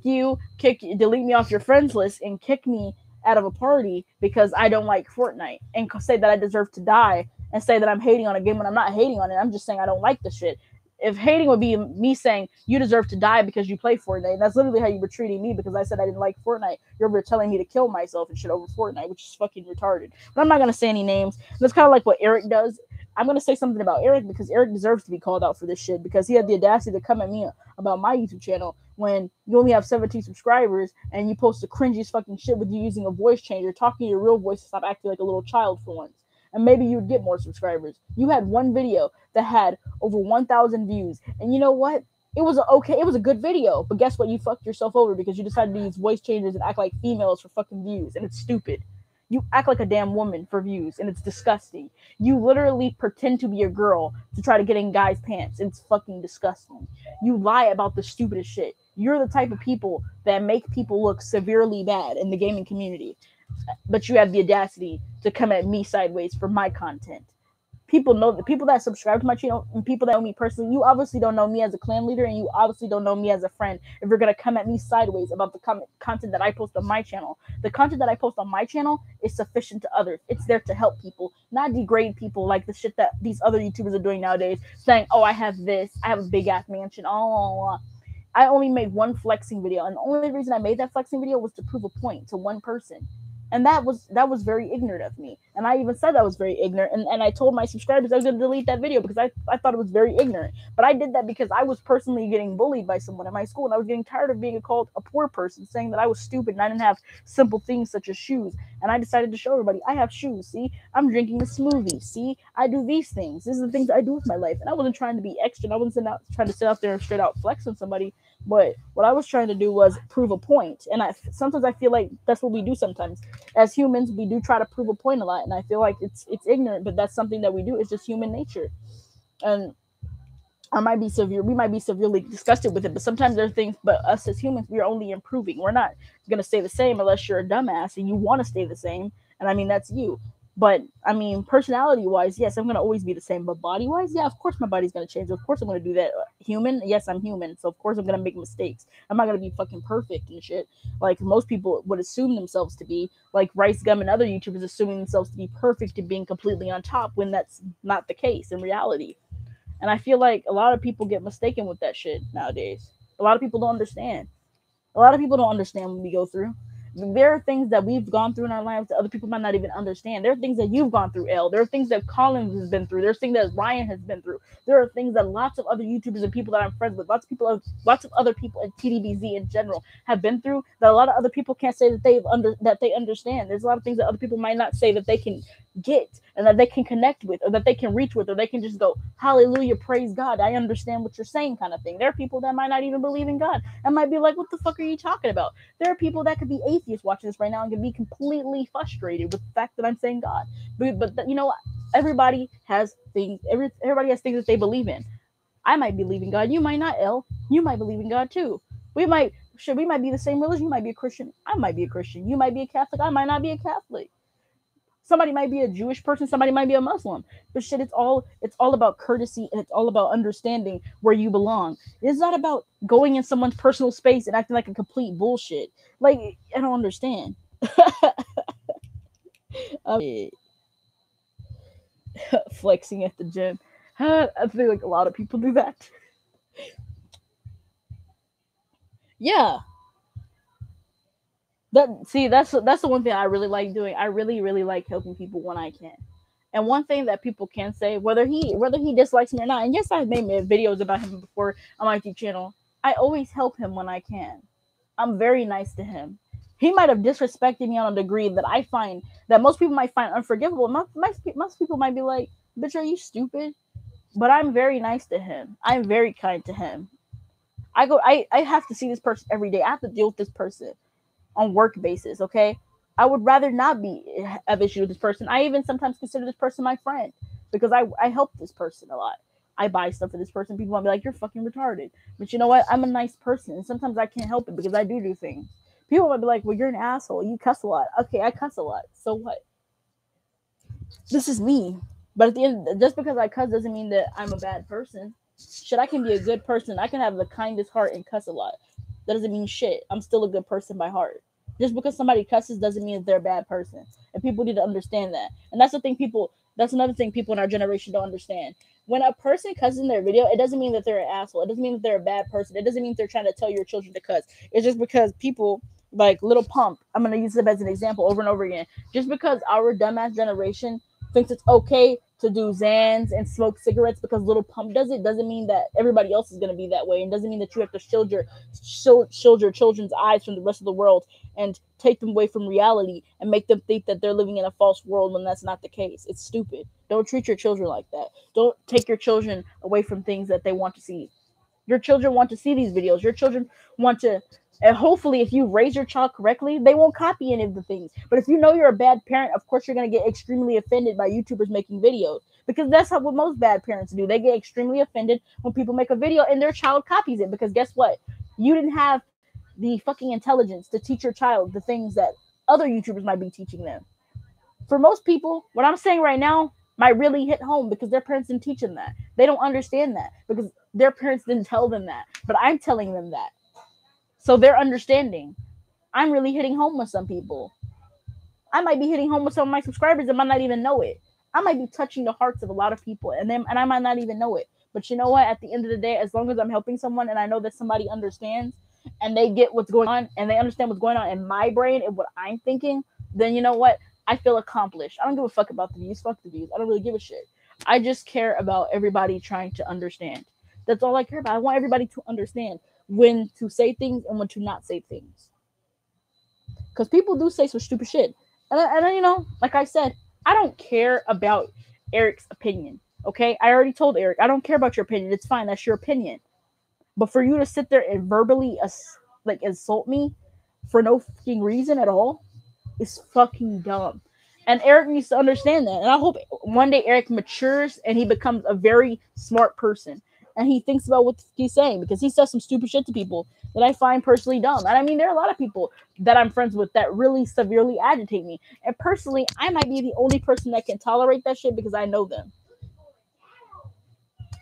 you delete me off your friends list and kick me out of a party because I don't like Fortnite, and say that I deserve to die, and say that I'm hating on a game when I'm not hating on it. I'm just saying I don't like the shit. If hating would be me saying you deserve to die because you play Fortnite, and that's literally how you were treating me because I said I didn't like Fortnite. You're telling me to kill myself and shit over Fortnite, which is fucking retarded. But I'm not gonna say any names. That's kind of like what Eric does. I'm gonna say something about Eric because Eric deserves to be called out for this shit, because he had the audacity to come at me about my YouTube channel when you only have 17 subscribers and you post the cringiest fucking shit with you using a voice changer, talking your real voice, to stop acting like a little child for once. And maybe you would get more subscribers. You had one video that had over 1,000 views, and you know what? It was a good video, but guess what? You fucked yourself over because you decided to use voice changers and act like females for fucking views, and it's stupid. You act like a damn woman for views, and it's disgusting. You literally pretend to be a girl to try to get in guys' pants. It's fucking disgusting. You lie about the stupidest shit. You're the type of people that make people look severely bad in the gaming community, but you have the audacity to come at me sideways for my content. People know, the people that subscribe to my channel and people that know me personally, you obviously don't know me as a clan leader, and you obviously don't know me as a friend if you're going to come at me sideways about the content that I post on my channel. The content that I post on my channel is sufficient to others. It's there to help people, not degrade people like the shit that these other YouTubers are doing nowadays, saying, oh, I have this, I have a big ass mansion, oh, I only made one flexing video, and the only reason I made that flexing video was to prove a point to one person. And that was very ignorant of me. And I even said that was very ignorant. And I told my subscribers I was going to delete that video because I thought it was very ignorant. But I did that because I was personally getting bullied by someone at my school. And I was getting tired of being called a poor person, saying that I was stupid and I didn't have simple things such as shoes. And I decided to show everybody, I have shoes. See, I'm drinking a smoothie. See, I do these things. These are the things I do with my life. And I wasn't trying to be extra. And I wasn't trying to sit out there and straight out flex on somebody. But what I was trying to do was prove a point. And sometimes I feel like that's what we do sometimes. As humans, we do try to prove a point a lot. And I feel like it's ignorant, but that's something that we do. It's just human nature. And we might be severely disgusted with it, but sometimes there are things, but us as humans, we're only improving. We're not going to stay the same unless you're a dumbass and you want to stay the same. And I mean, that's you. But I mean, personality-wise, yes, I'm going to always be the same. But body-wise, yeah, of course my body's going to change. Of course I'm going to do that. Human, yes, I'm human. So of course I'm going to make mistakes. I'm not going to be fucking perfect and shit like most people would assume themselves to be. Like Rice Gum and other YouTubers assuming themselves to be perfect and being completely on top when that's not the case in reality. And I feel like a lot of people get mistaken with that shit nowadays. A lot of people don't understand. A lot of people don't understand what we go through. There are things that we've gone through in our lives that other people might not even understand. There are things that you've gone through, Elle. There are things that Collins has been through. There's things that Ryan has been through. There are things that lots of other YouTubers and people that I'm friends with, lots of other people in TDBZ in general have been through that a lot of other people can't say that they understand. There's a lot of things that other people might not say that they can get and that they can connect with or that they can reach with or they can just go, hallelujah, praise God, I understand what you're saying kind of thing. There are people that might not even believe in God and might be like, what the fuck are you talking about? There are people that could be atheists watching this right now and could be completely frustrated with the fact that I'm saying God. But you know what? Everybody has things. Everybody has things that they believe in. I might believe in God. You might not, Elle. You might believe in God too. We might be the same religion. You might be a Christian. I might be a Christian. You might be a Catholic. I might not be a Catholic. Somebody might be a Jewish person, somebody might be a Muslim. But shit, it's all about courtesy and it's all about understanding where you belong. It's not about going in someone's personal space and acting like a complete bullshit. Like, I don't understand. Flexing at the gym. I feel like a lot of people do that. Yeah. That's the one thing I really like doing. I really, really like helping people when I can. And one thing that people can say, whether he dislikes me or not, and yes, I've made videos about him before on my YouTube channel, I always help him when I can. I'm very nice to him. He might have disrespected me on a degree that I find that most people might find unforgivable. Most people might be like, bitch, are you stupid? But I'm very nice to him. I'm very kind to him. I have to see this person every day. I have to deal with this person on work basis, okay? I would rather not have issue with this person. I even sometimes consider this person my friend because I help this person a lot. I buy stuff for this person. People might be like, you're fucking retarded. But you know what? I'm a nice person. And sometimes I can't help it because I do things. People might be like, well, you're an asshole. You cuss a lot. Okay, I cuss a lot. So what? This is me. But at the end, just because I cuss doesn't mean that I'm a bad person. Shit, I can be a good person. I can have the kindest heart and cuss a lot. That doesn't mean shit. I'm still a good person by heart. Just because somebody cusses doesn't mean that they're a bad person. And people need to understand that. And that's another thing people in our generation don't understand. When a person cusses in their video, it doesn't mean that they're an asshole. It doesn't mean that they're a bad person. It doesn't mean they're trying to tell your children to cuss. It's just because people like Little Pump, I'm going to use them as an example over and over again. Just because our dumbass generation thinks it's okay to do Xans and smoke cigarettes because Little Pump does it, doesn't mean that everybody else is going to be that way, and doesn't mean that you have to shield your children's eyes from the rest of the world and take them away from reality and make them think that they're living in a false world when that's not the case. It's stupid. Don't treat your children like that. Don't take your children away from things that they want to see. Your children want to see these videos. Your children want to, and hopefully if you raise your child correctly, they won't copy any of the things. But if you know you're a bad parent, of course you're going to get extremely offended by YouTubers making videos, because that's what most bad parents do. They get extremely offended when people make a video and their child copies it, because guess what? You didn't have the fucking intelligence to teach your child the things that other YouTubers might be teaching them. For most people, what I'm saying right now might really hit home because their parents didn't teach them that. They don't understand that because their parents didn't tell them that. But I'm telling them that. So they're understanding. I'm really hitting home with some people. I might be hitting home with some of my subscribers and might not even know it. I might be touching the hearts of a lot of people and I might not even know it. But you know what? At the end of the day, as long as I'm helping someone and I know that somebody understands and they get what's going on and they understand what's going on in my brain and what I'm thinking, then you know what? I feel accomplished. I don't give a fuck about the views. Fuck the views. I don't really give a shit. I just care about everybody trying to understand. That's all I care about. I want everybody to understand when to say things and when to not say things. Because people do say some stupid shit. And you know, like I said, I don't care about Eric's opinion. Okay? I already told Eric, I don't care about your opinion. It's fine. That's your opinion. But for you to sit there and verbally insult me for no fucking reason at all is fucking dumb. And Eric needs to understand that. And I hope one day Eric matures and he becomes a very smart person. And he thinks about what he's saying, because he says some stupid shit to people that I find personally dumb. And I mean, there are a lot of people that I'm friends with that really severely agitate me. And personally, I might be the only person that can tolerate that shit because I know them.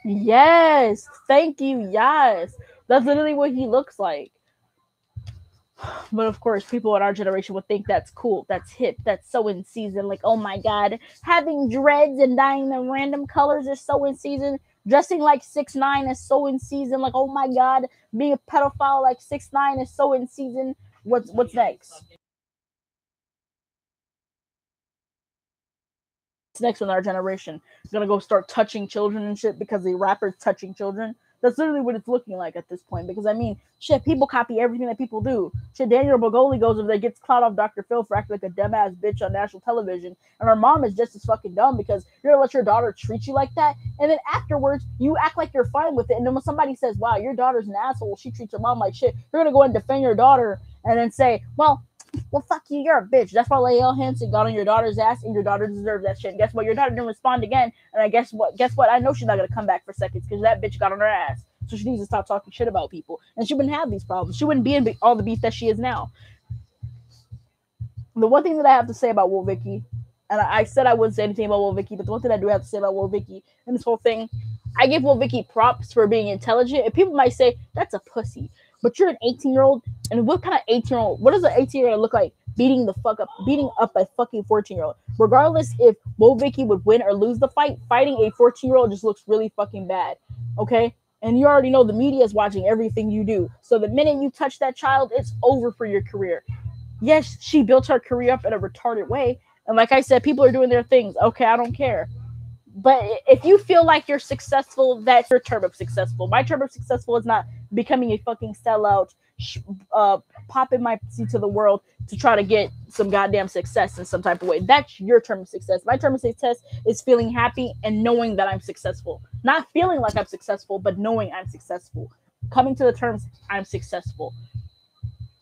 Yes. Thank you. Yes. That's literally what he looks like. But of course, people in our generation would think that's cool, that's hip, that's so in season. Like, oh my god, having dreads and dyeing them random colors is so in season. Dressing like 6ix9ine is so in season. Like, oh my god, being a pedophile like 6ix9ine is so in season. What's next? What's next in our generation? Gonna go start touching children and shit because the rapper's touching children. That's literally what it's looking like at this point. Because, I mean, shit, people copy everything that people do. Shit, Daniel Bogoli goes over there, gets clout off Dr. Phil for acting like a dumbass bitch on national television. And her mom is just as fucking dumb because you're going to let your daughter treat you like that. And then afterwards, you act like you're fine with it. And then when somebody says, wow, your daughter's an asshole, she treats her mom like shit, you're going to go and defend your daughter and then say, well, fuck you, you're a bitch. That's why Lael Hansen got on your daughter's ass, and your daughter deserves that shit. And guess what? Your daughter didn't respond again. And I guess what? I know she's not gonna come back for seconds because that bitch got on her ass. So she needs to stop talking shit about people. And she wouldn't have these problems. She wouldn't be in all the beef that she is now. The one thing that I have to say about Will Vicky, and I said I wouldn't say anything about Will Vicky, but the one thing I do have to say about Will Vicky and this whole thing, I give Will Vicky props for being intelligent. And people might say, that's a pussy. But you're an 18-year-old, and what kind of 18-year-old? What does an 18-year-old look like beating up a fucking 14-year-old? Regardless if Will Vicky would win or lose the fight, fighting a 14-year-old just looks really fucking bad. Okay? And you already know the media is watching everything you do. So the minute you touch that child, it's over for your career. Yes, she built her career up in a retarded way. And like I said, people are doing their things. Okay, I don't care. But if you feel like you're successful, that's your term of successful. My term of successful is not becoming a fucking sellout, popping my seat to the world to try to get some goddamn success in some type of way. That's your term of success. My term of success is feeling happy and knowing that I'm successful. Not feeling like I'm successful, but knowing I'm successful. Coming to the terms, I'm successful.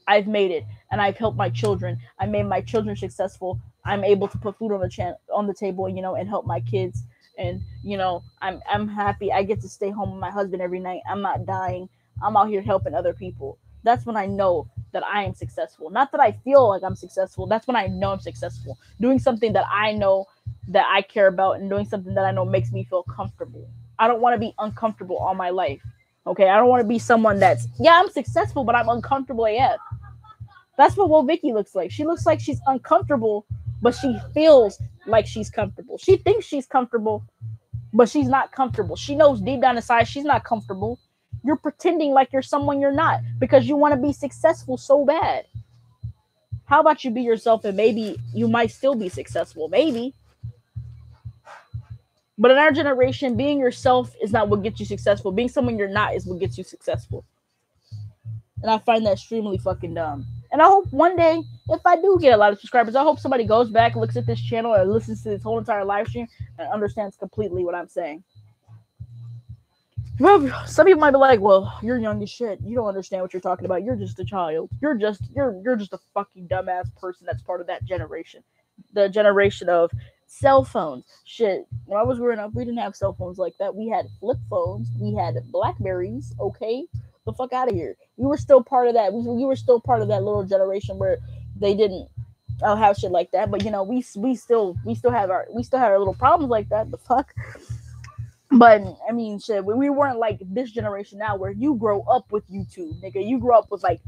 I've made it, and I've helped my children. I made my children successful. I'm able to put food on the table, you know, and help my kids. And, you know, I'm happy. I get to stay home with my husband every night. I'm not dying. I'm out here helping other people. That's when I know that I am successful. Not that I feel like I'm successful. That's when I know I'm successful. Doing something that I know that I care about and doing something that I know makes me feel comfortable. I don't want to be uncomfortable all my life. Okay? I don't want to be someone that's, yeah, I'm successful, but I'm uncomfortable AF. That's what Will Vicky looks like. She looks like she's uncomfortable, but she feels like she's comfortable. She thinks she's comfortable, but she's not comfortable. She knows deep down inside she's not comfortable. You're pretending like you're someone you're not because you want to be successful so bad. How about you be yourself and maybe you might still be successful? Maybe. But in our generation, being yourself is not what gets you successful. Being someone you're not is what gets you successful. And I find that extremely fucking dumb. And I hope one day, if I do get a lot of subscribers, I hope somebody goes back, looks at this channel, or listens to this whole entire live stream and understands completely what I'm saying. Well, some people might be like, "Well, you're young as shit. You don't understand what you're talking about. You're just a child. You're just a fucking dumbass person that's part of that generation, the generation of cell phones. Shit. When I was growing up, we didn't have cell phones like that. We had flip phones. We had Blackberries. Okay, the fuck out of here. We were still part of that. We were still part of that little generation where they didn't have shit like that. But you know, we still have our little problems like that. The fuck. But I mean, shit, we weren't like this generation now, where you grow up with YouTube, nigga. You grow up with like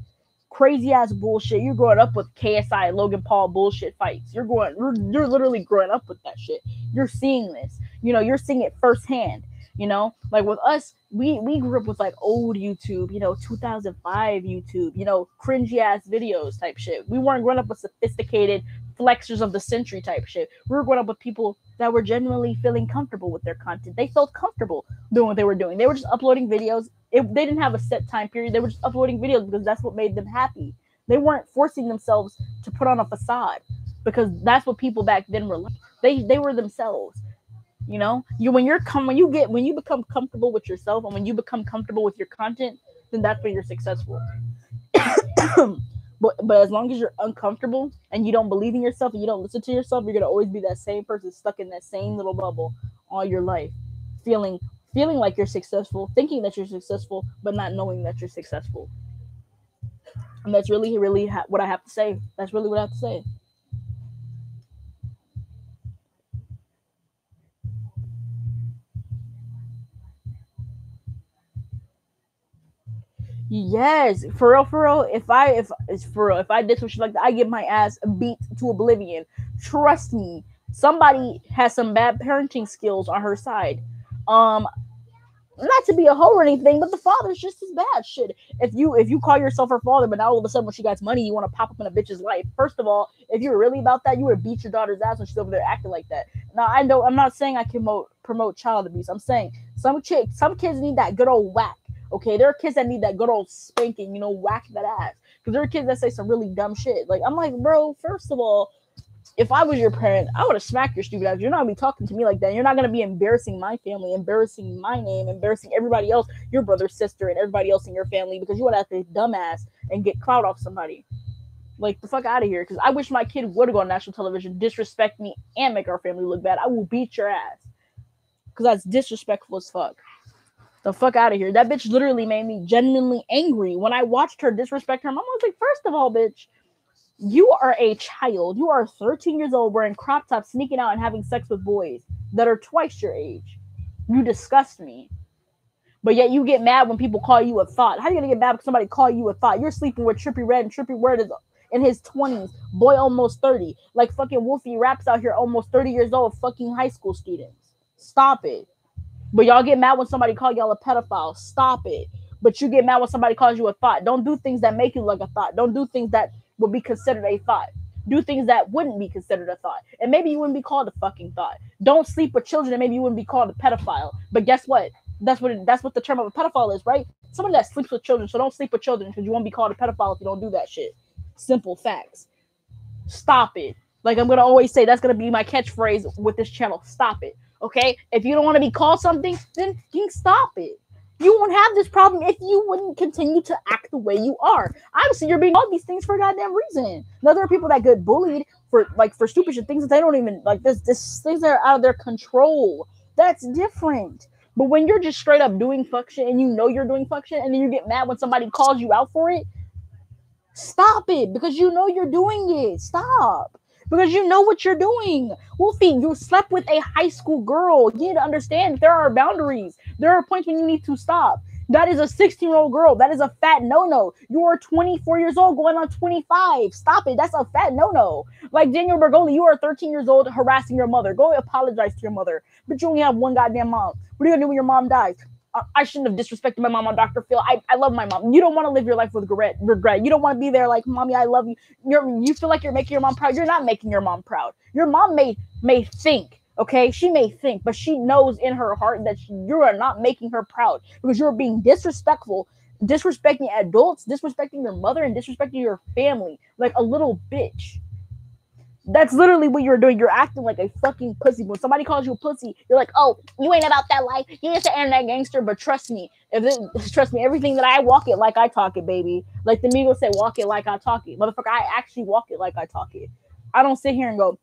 crazy ass bullshit. You're growing up with KSI, Logan Paul bullshit fights. You're literally growing up with that shit. You're seeing this. You know, you're seeing it firsthand. You know, like with us, we grew up with like old YouTube, you know, 2005 YouTube, you know, cringy ass videos type shit. We weren't growing up with sophisticated flexors of the century type shit. We were growing up with people that were genuinely feeling comfortable with their content. They felt comfortable doing what they were doing. They were just uploading videos. They didn't have a set time period. They were just uploading videos because that's what made them happy. They weren't forcing themselves to put on a facade, because that's what people back then were like. They were themselves. You know, when you become comfortable with yourself, and when you become comfortable with your content, then that's when you're successful. But as long as you're uncomfortable and you don't believe in yourself and you don't listen to yourself, you're gonna always be that same person stuck in that same little bubble all your life, feeling like you're successful, thinking that you're successful, but not knowing that you're successful. And that's really, really what I have to say. That's really what I have to say. Yes, for real, for real. If it's for real, if I did some shit like that, I get my ass beat to oblivion. Trust me, somebody has some bad parenting skills on her side. Um, Not to be a hoe or anything, but the father's just as bad. Shit, if you call yourself her father, but now all of a sudden when she got money, you want to pop up in a bitch's life. First of all, if you're really about that, you would beat your daughter's ass when she's over there acting like that. Now I know I'm not saying I can promote child abuse. I'm saying some kids need that good old whack. Okay, there are kids that need that good old spanking. You know, whack that ass. Because there are kids that say some really dumb shit. Like I'm like, bro. First of all, if I was your parent, I would have smacked your stupid ass. You're not gonna be talking to me like that. You're not gonna be embarrassing my family, embarrassing my name, embarrassing everybody else, your brother, sister, and everybody else in your family, because you would have to dumbass and get clout off somebody. Like the fuck out of here. Because I wish my kid would go on national television, disrespect me, and make our family look bad. I will beat your ass. Because that's disrespectful as fuck. The fuck out of here. That bitch literally made me genuinely angry when I watched her disrespect her mom. I was like, first of all, bitch, you are a child. You are 13 years old wearing crop tops, sneaking out and having sex with boys that are twice your age. You disgust me. But yet you get mad when people call you a thought. How are you going to get mad because somebody call you a thought? You're sleeping with Trippie Redd, and Trippie Redd is in his 20s. Boy, almost 30. Like fucking Wolfie Raps out here, almost 30 years old, fucking high school students. Stop it. But y'all get mad when somebody call y'all a pedophile. Stop it. But you get mad when somebody calls you a thought. Don't do things that make you like a thought. Don't do things that would be considered a thought. Do things that wouldn't be considered a thought. And maybe you wouldn't be called a fucking thought. Don't sleep with children and maybe you wouldn't be called a pedophile. But guess what? That's what the term of a pedophile is, right? Somebody that sleeps with children. So don't sleep with children because you won't be called a pedophile if you don't do that shit. Simple facts. Stop it. Like I'm going to always say, that's going to be my catchphrase with this channel. Stop it. Okay? If you don't want to be called something, then stop it. You won't have this problem if you wouldn't continue to act the way you are. Obviously, you're being called these things for a goddamn reason. Now, there are people that get bullied for stupid shit, things that they don't even like. This things that are out of their control. That's different. But when you're just straight up doing fuck shit and you know you're doing fuck shit, and then you get mad when somebody calls you out for it, stop it, because you know you're doing it. Stop. Because you know what you're doing. Wolfie, you slept with a high school girl. You need to understand there are boundaries. There are points when you need to stop. That is a 16-year-old girl. That is a fat no-no. You are 24 years old going on 25. Stop it. That's a fat no-no. Like Daniel Bergoli, you are 13 years old harassing your mother. Go apologize to your mother. But you only have one goddamn mom. What are you going to do when your mom dies? I shouldn't have disrespected my mom on Dr. Phil. I love my mom. You don't want to live your life with regret. You don't want to be there like, Mommy, I love you. You feel like you're making your mom proud. You're not making your mom proud. Your mom may think, okay? She may think, but she knows in her heart that you are not making her proud because you're being disrespectful, disrespecting adults, disrespecting your mother, and disrespecting your family like a little bitch. That's literally what you're doing. You're acting like a fucking pussy. When somebody calls you a pussy, you're like, oh, you ain't about that life. You just an internet gangster. But trust me, trust me, everything that I walk it like I talk it, baby. Like the Migos say, walk it like I talk it. Motherfucker, I actually walk it like I talk it. I don't sit here and go,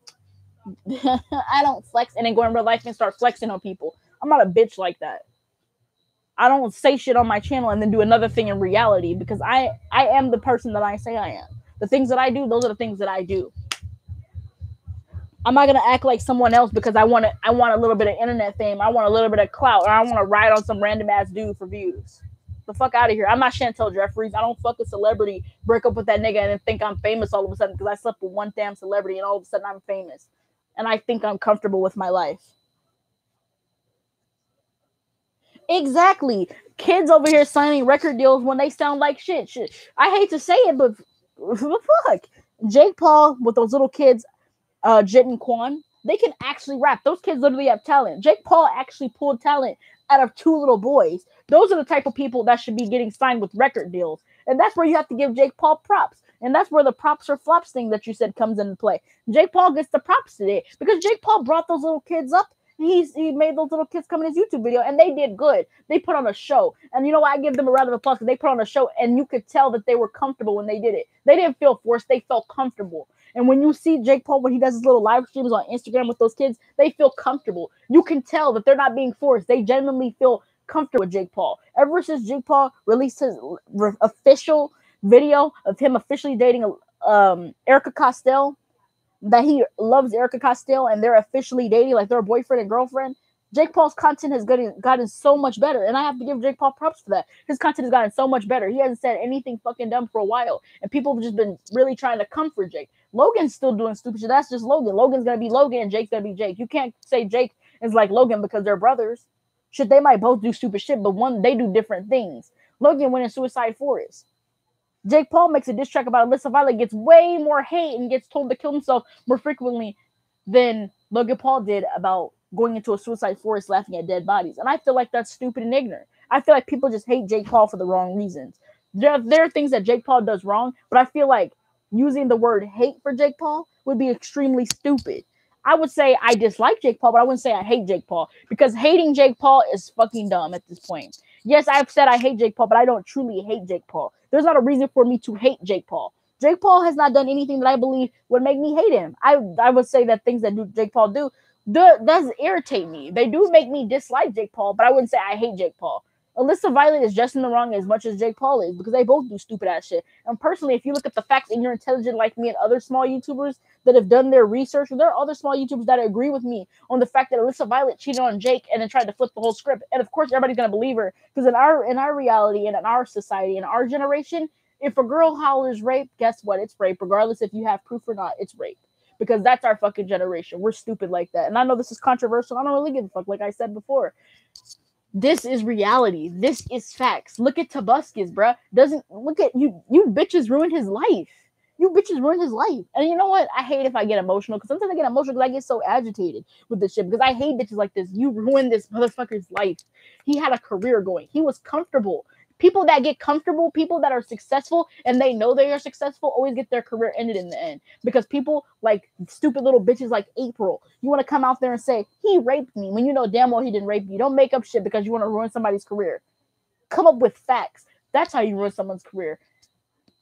I don't flex and then go in real life and start flexing on people. I'm not a bitch like that. I don't say shit on my channel and then do another thing in reality because I am the person that I say I am. The things that I do, those are the things that I do. I'm not gonna act like someone else because I want a little bit of internet fame. I want a little bit of clout, or I want to ride on some random ass dude for views. The fuck out of here. I'm not Chantel Jeffries. I don't fuck a celebrity, break up with that nigga, and then think I'm famous all of a sudden because I slept with one damn celebrity and all of a sudden I'm famous. And I think I'm comfortable with my life. Exactly. Kids over here signing record deals when they sound like shit. I hate to say it, but fuck. Jake Paul with those little kids, Jit and Quan, they can actually rap. Those kids literally have talent. Jake Paul actually pulled talent out of two little boys. Those are the type of people that should be getting signed with record deals. And that's where you have to give Jake Paul props. And that's where the props or flops thing that you said comes into play. Jake Paul gets the props today because Jake Paul brought those little kids up. He made those little kids come in his YouTube video, and they did good. They put on a show. And you know what? I give them a round of applause because they put on a show, and you could tell that they were comfortable when they did it. They didn't feel forced. They felt comfortable. And when you see Jake Paul, when he does his little live streams on Instagram with those kids, they feel comfortable. You can tell that they're not being forced. They genuinely feel comfortable with Jake Paul. Ever since Jake Paul released his official video of him officially dating Erica Castell, that he loves Erica Castell and they're officially dating, like they're a boyfriend and girlfriend, Jake Paul's content has gotten so much better. And I have to give Jake Paul props for that. His content has gotten so much better. He hasn't said anything fucking dumb for a while. And people have just been really trying to come for Jake. Logan's still doing stupid shit. That's just Logan. Logan's going to be Logan and Jake's going to be Jake. You can't say Jake is like Logan because they're brothers. Shit, they might both do stupid shit, but they do different things. Logan went in Suicide Forest. Jake Paul makes a diss track about Alyssa Violet, gets way more hate and gets told to kill himself more frequently than Logan Paul did about going into a suicide forest laughing at dead bodies. And I feel like that's stupid and ignorant. I feel like people just hate Jake Paul for the wrong reasons. There are things that Jake Paul does wrong, but I feel like using the word hate for Jake Paul would be extremely stupid. I would say I dislike Jake Paul, but I wouldn't say I hate Jake Paul because hating Jake Paul is fucking dumb at this point. Yes, I've said I hate Jake Paul, but I don't truly hate Jake Paul. There's not a reason for me to hate Jake Paul. Jake Paul has not done anything that I believe would make me hate him. I would say that things that Jake Paul does irritate me. They do make me dislike Jake Paul, but I wouldn't say I hate Jake Paul. Alyssa Violet is just in the wrong as much as Jake Paul is because they both do stupid ass shit. And personally, if you look at the facts and you're intelligent like me and other small YouTubers that have done their research, there are other small YouTubers that agree with me on the fact that Alyssa Violet cheated on Jake and then tried to flip the whole script. And of course, everybody's gonna believe her because in our reality and in our society, in our generation, if a girl hollers rape, guess what? It's rape, regardless if you have proof or not. It's rape. Because that's our fucking generation. We're stupid like that. And I know this is controversial. I don't really give a fuck, like I said before. This is reality. This is facts. Look at Tobuscus, bruh. Look at you bitches ruined his life. You bitches ruined his life. And you know what? I hate if I get emotional because sometimes I get emotional because I get so agitated with this shit because I hate bitches like this. You ruined this motherfucker's life. He had a career going. He was comfortable. People that get comfortable, people that are successful and they know they are successful always get their career ended in the end. Because people like stupid little bitches like April, you want to come out there and say, he raped me when you know damn well he didn't rape you. Don't make up shit because you want to ruin somebody's career. Come up with facts. That's how you ruin someone's career.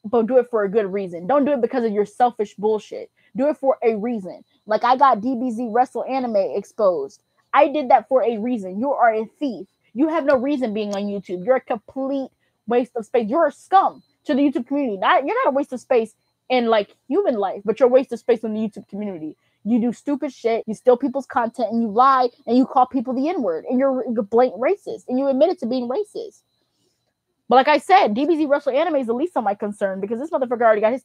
But do it for a good reason. Don't do it because of your selfish bullshit. Do it for a reason. Like I got DBZ Wrestle Anime exposed. I did that for a reason. You are a thief. You have no reason being on YouTube. You're a complete waste of space. You're a scum to the YouTube community. You're not a waste of space in like human life, but you're a waste of space in the YouTube community. You do stupid shit. You steal people's content and you lie and you call people the N-word and you're blatant racist and you admit it to being racist. But like I said, DBZ Wrestle Anime is the least of my concern because this motherfucker already got his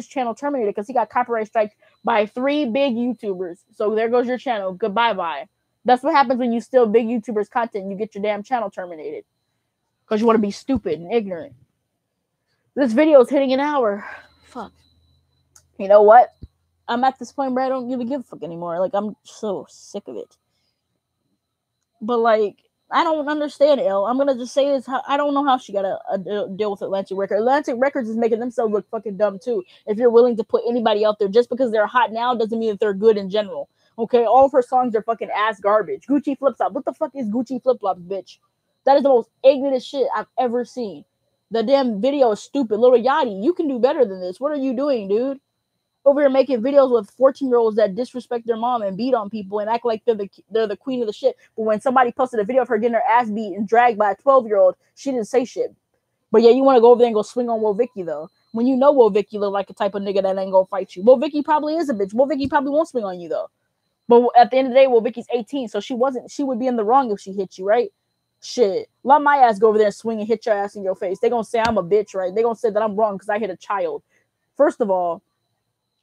channel terminated because he got copyright striked by 3 big YouTubers. So there goes your channel. Goodbye. That's what happens when you steal big YouTubers' content and you get your damn channel terminated. Because you want to be stupid and ignorant. This video is hitting an hour. Fuck. You know what? I'm at this point where I don't really give a fuck anymore. Like, I'm so sick of it. But, like, I don't understand it, I'm gonna just say this. I don't know how she got a deal with Atlantic Records. Atlantic Records is making themselves look fucking dumb too. If you're willing to put anybody out there just because they're hot now doesn't mean that they're good in general. Okay, all of her songs are fucking ass garbage. Gucci Flip Flop. What the fuck is Gucci Flip Flops, bitch? That is the most ignorant shit I've ever seen. The damn video is stupid. Lil Yachty, you can do better than this. What are you doing, dude? Over here making videos with 14-year-olds that disrespect their mom and beat on people and act like they're the queen of the shit. But when somebody posted a video of her getting her ass beat and dragged by a 12-year-old, she didn't say shit. But yeah, you want to go over there and go swing on Wo Vicky though. When you know Wo Vicky look like a type of nigga that ain't gonna fight you. Wo Vicky probably is a bitch. Wo Vicky probably won't swing on you though. But at the end of the day, Wo Vicky's 18, so she would be in the wrong if she hit you, right? Shit. Let my ass go over there and swing and hit your ass in your face. They gonna say I'm a bitch, right? They gonna say that I'm wrong because I hit a child. First of all,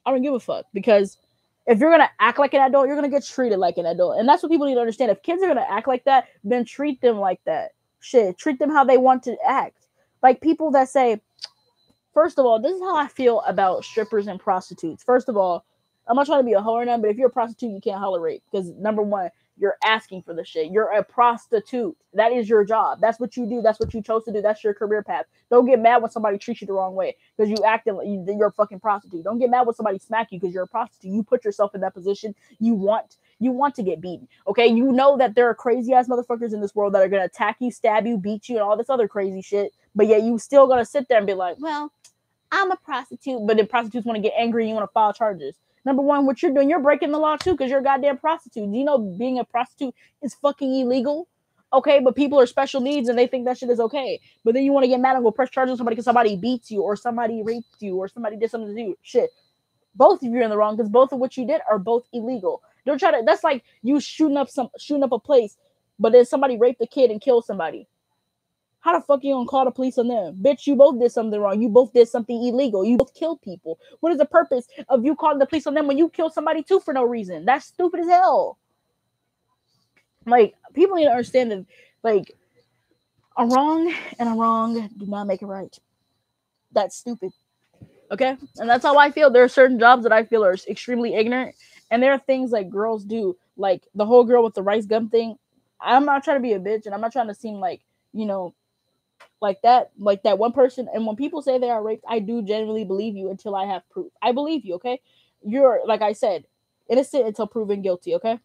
I don't give a fuck, because if you're going to act like an adult, you're going to get treated like an adult. And that's what people need to understand. If kids are going to act like that, then treat them like that. Shit, treat them how they want to act. Like people that say, first of all, this is how I feel about strippers and prostitutes. First of all, I'm not trying to be a hoe or nothing, but if you're a prostitute, you can't holler rape. Because number one, you're asking for the shit. You're a prostitute. That is your job. That's what you do. That's what you chose to do. That's your career path. Don't get mad when somebody treats you the wrong way because you acting like you're a fucking prostitute. Don't get mad when somebody smack you because you're a prostitute. You put yourself in that position. You want to get beaten. Okay, you know that there are crazy ass motherfuckers in this world that are gonna attack you, stab you, beat you, and all this other crazy shit. But yet you still gonna sit there and be like, well, I'm a prostitute. But then prostitutes want to get angry and you want to file charges. Number one, what you're doing, you're breaking the law too because you're a goddamn prostitute. Do you know being a prostitute is fucking illegal? Okay, but people are special needs and they think that shit is okay. But then you want to get mad and go press charges on somebody because somebody beats you or somebody raped you or somebody did something to you. Shit. Both of you are in the wrong because both of what you did are both illegal. Don't try to, that's like you shooting up a place, but then somebody raped a kid and killed somebody. How the fuck you gonna call the police on them? Bitch, you both did something wrong. You both did something illegal. You both killed people. What is the purpose of you calling the police on them when you kill somebody too for no reason? That's stupid as hell. Like, people need to understand that, like, a wrong and a wrong do not make it right. That's stupid. Okay? And that's how I feel. There are certain jobs that I feel are extremely ignorant. And there are things like girls do. Like, the whole girl with the rice gum thing. I'm not trying to be a bitch. And I'm not trying to seem like, you know, like that one person. And when people say they are raped, I do genuinely believe you until I have proof. I believe you, okay? You're, like I said, innocent until proven guilty, okay?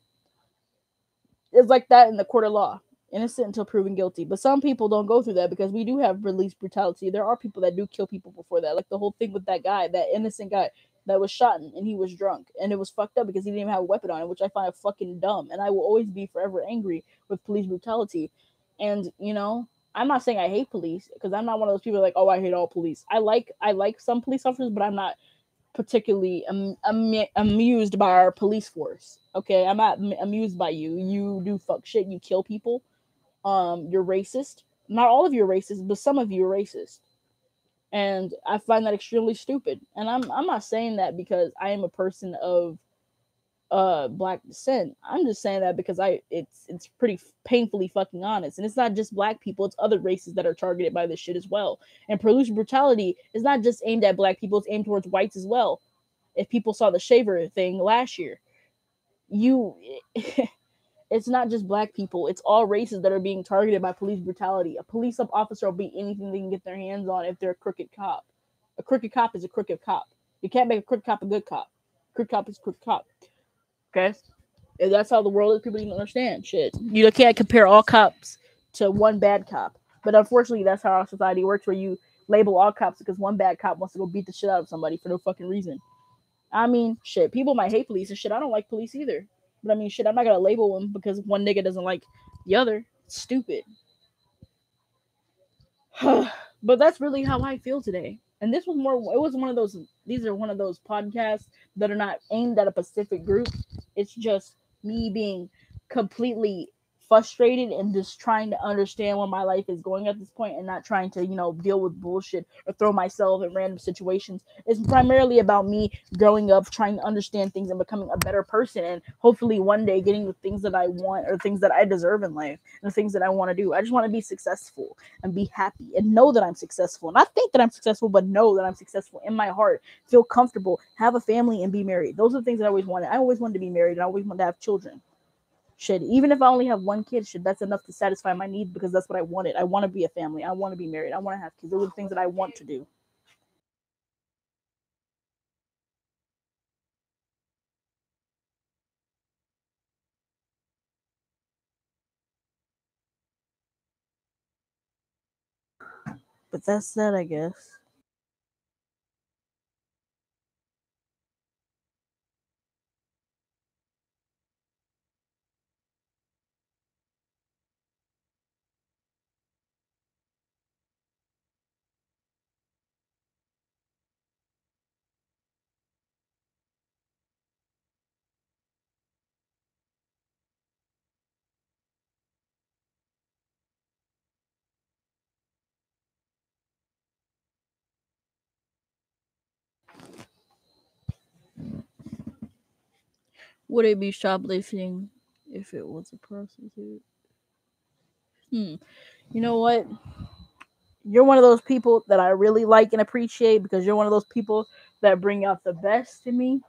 It's like that in the court of law. Innocent until proven guilty. But some people don't go through that because we do have police brutality. There are people that do kill people before that. Like the whole thing with that guy, that innocent guy that was shot and he was drunk. And it was fucked up because he didn't even have a weapon on him, which I find fucking dumb. And I will always be forever angry with police brutality. And, you know, I'm not saying I hate police because I'm not one of those people like, oh, I hate all police. I like some police officers, but I'm not particularly amused by our police force. Okay, I'm not amused by you. You do fuck shit. You kill people. You're racist. Not all of you are racist, but some of you are racist. And I find that extremely stupid. And I'm not saying that because I am a person of black descent. I'm just saying that because it's pretty painfully fucking honest. And it's not just black people, it's other races that are targeted by this shit as well. And police brutality is not just aimed at black people, it's aimed towards whites as well. If people saw the shaver thing last year, it's not just black people, it's all races that are being targeted by police brutality. A police officer will beat anything they can get their hands on if they're a crooked cop. A crooked cop is a crooked cop. You can't make a crooked cop a good cop. Crooked cop is a crooked cop. Okay? And that's how the world is. People need to understand shit. You can't compare all cops to one bad cop. But unfortunately, that's how our society works, where you label all cops because one bad cop wants to go beat the shit out of somebody for no fucking reason. I mean, shit, people might hate police and shit. I don't like police either. But I mean, shit, I'm not going to label them because one nigga doesn't like the other. It's stupid. But that's really how I feel today. And these are one of those podcasts that are not aimed at a specific group. It's just me being completely frustrated and just trying to understand where my life is going at this point and not trying to, deal with bullshit or throw myself in random situations. It's primarily about me growing up, trying to understand things and becoming a better person, and hopefully one day getting the things that I want or things that I deserve in life and the things that I want to do. I just want to be successful and be happy and know that I'm successful. Not think that I'm successful, but know that I'm successful in my heart, feel comfortable, have a family, and be married. Those are the things that I always wanted. I always wanted to be married and I always wanted to have children. Shit, even if I only have one kid, shit, that's enough to satisfy my needs because that's what I wanted. I want to be a family. I want to be married. I want to have kids. Those are the things that I want to do. But that's that, I guess. Would it be shoplifting if it was a prostitute? Hmm. You know what? You're one of those people that I really like and appreciate because you're one of those people that bring out the best in me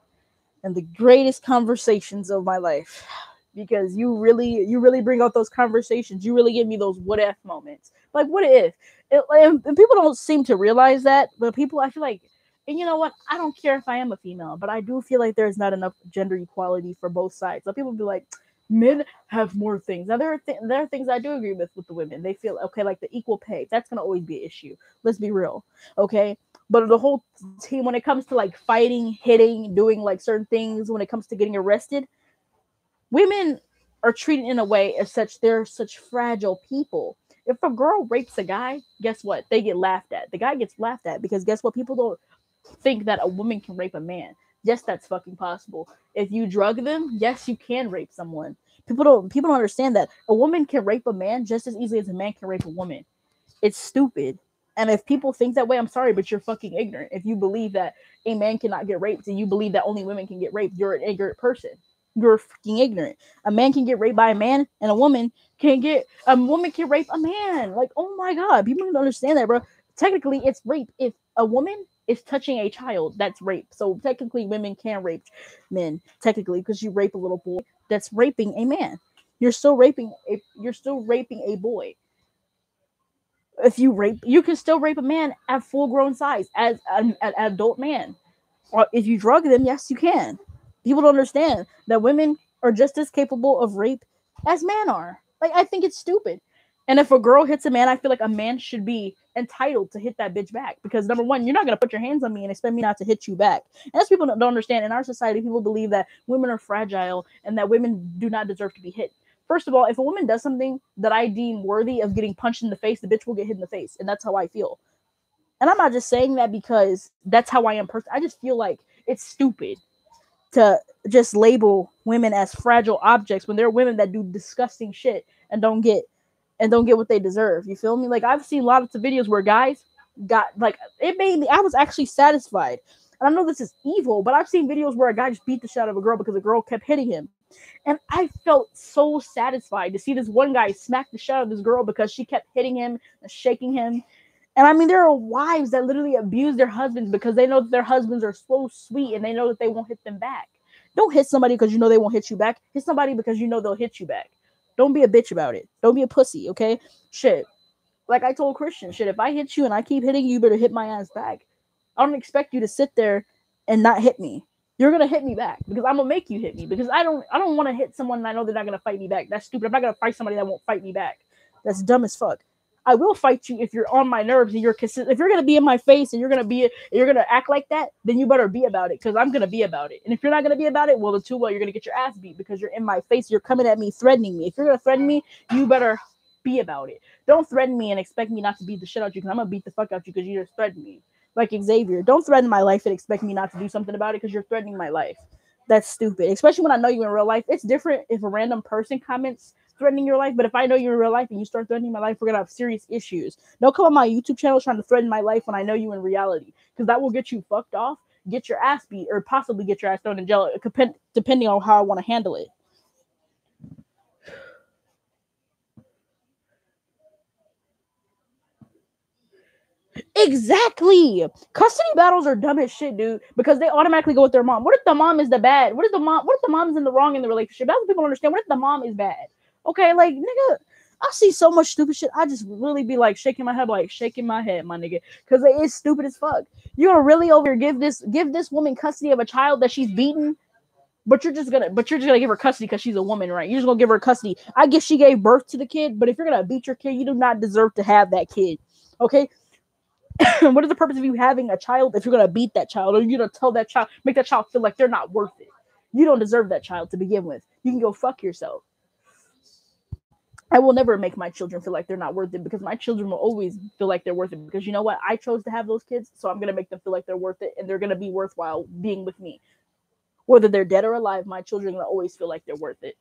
and the greatest conversations of my life because you really bring out those conversations. You really give me those what if moments. Like what if? And people don't seem to realize that, but people I feel like, and you know what? I don't care if I am a female, but I do feel like there's not enough gender equality for both sides. So people be like, men have more things. Now there are things I do agree with the women. They feel okay, like the equal pay. That's gonna always be an issue. Let's be real, okay? But the whole team, when it comes to like fighting, hitting, doing like certain things, when it comes to getting arrested, women are treated in a way as such they're such fragile people. If a girl rapes a guy, guess what? They get laughed at. The guy gets laughed at because guess what? People don't think that a woman can rape a man. Yes, that's fucking possible. If you drug them, yes, you can rape someone. People don't understand that a woman can rape a man just as easily as a man can rape a woman. It's stupid. And if people think that way, I'm sorry, but you're fucking ignorant. If you believe that a man cannot get raped and you believe that only women can get raped, you're an ignorant person. You're fucking ignorant. A man can get raped by a man, and a woman can rape a man. Like, oh my god, people don't understand that, bro. Technically, it's rape. If a woman is touching a child, that's rape. So technically, women can rape men. Technically, because you rape a little boy, that's raping a man. You're still raping a boy. If you can still rape a man at full grown size as an adult man. Or if you drug them, yes, you can. People don't understand that women are just as capable of rape as men are. Like, I think it's stupid. And if a girl hits a man, I feel like a man should be entitled to hit that bitch back because number one, you're not gonna put your hands on me and expect me not to hit you back. And that's people don't understand. In our society, people believe that women are fragile and that women do not deserve to be hit. First of all, if a woman does something that I deem worthy of getting punched in the face, the bitch will get hit in the face, and that's how I feel. And I'm not just saying that because that's how I am personally. I just feel like it's stupid to just label women as fragile objects when there are women that do disgusting shit and don't get what they deserve. You feel me? Like I've seen lots of videos where guys got like it made me. I was actually satisfied. And I know this is evil, but I've seen videos where a guy just beat the shit out of a girl because a girl kept hitting him. And I felt so satisfied to see this one guy smack the shit out of this girl because she kept hitting him and shaking him. And I mean, there are wives that literally abuse their husbands because they know that their husbands are so sweet and they know that they won't hit them back. Don't hit somebody because you know they won't hit you back. Hit somebody because you know they'll hit you back. Don't be a bitch about it. Don't be a pussy, okay? Shit. Like I told Christian, shit, if I hit you and I keep hitting you, you better hit my ass back. I don't expect you to sit there and not hit me. You're gonna hit me back because I'm gonna make you hit me because I don't want to hit someone and I know they're not gonna fight me back. That's stupid. I'm not gonna fight somebody that won't fight me back. That's dumb as fuck. I will fight you if you're on my nerves and you're consistent. If you're gonna be in my face and you're gonna act like that, then you better be about it because I'm gonna be about it. And if you're not gonna be about it, well, then too well, you're gonna get your ass beat because you're in my face. You're coming at me, threatening me. If you're gonna threaten me, you better be about it. Don't threaten me and expect me not to beat the shit out of you because I'm gonna beat the fuck out you because you just threatened me. Like Xavier, don't threaten my life and expect me not to do something about it because you're threatening my life. That's stupid. Especially when I know you in real life. It's different if a random person comments threatening your life, but if I know you in real life and you start threatening my life, we're gonna have serious issues. Don't come on my YouTube channel trying to threaten my life when I know you in reality, because that will get you fucked off, get your ass beat, or possibly get your ass thrown in jail, depending on how I want to handle it. Exactly. Custody battles are dumb as shit, dude, because they automatically go with their mom. What if the mom is the bad? What if the mom is in the wrong in the relationship? That's what people don't understand. What if the mom is bad? Okay, like, nigga, I see so much stupid shit. I just really be like shaking my head, my nigga, because it is stupid as fuck. You're gonna really over here give this woman custody of a child that she's beaten, but you're just gonna give her custody because she's a woman, right? You're just gonna give her custody. I guess she gave birth to the kid, but if you're gonna beat your kid, you do not deserve to have that kid. Okay, what is the purpose of you having a child if you're gonna beat that child, or you're gonna tell that child, make that child feel like they're not worth it? You don't deserve that child to begin with. You can go fuck yourself. I will never make my children feel like they're not worth it, because my children will always feel like they're worth it, because you know what? I chose to have those kids, so I'm gonna make them feel like they're worth it, and they're gonna be worthwhile being with me. Whether they're dead or alive, my children are gonna always feel like they're worth it.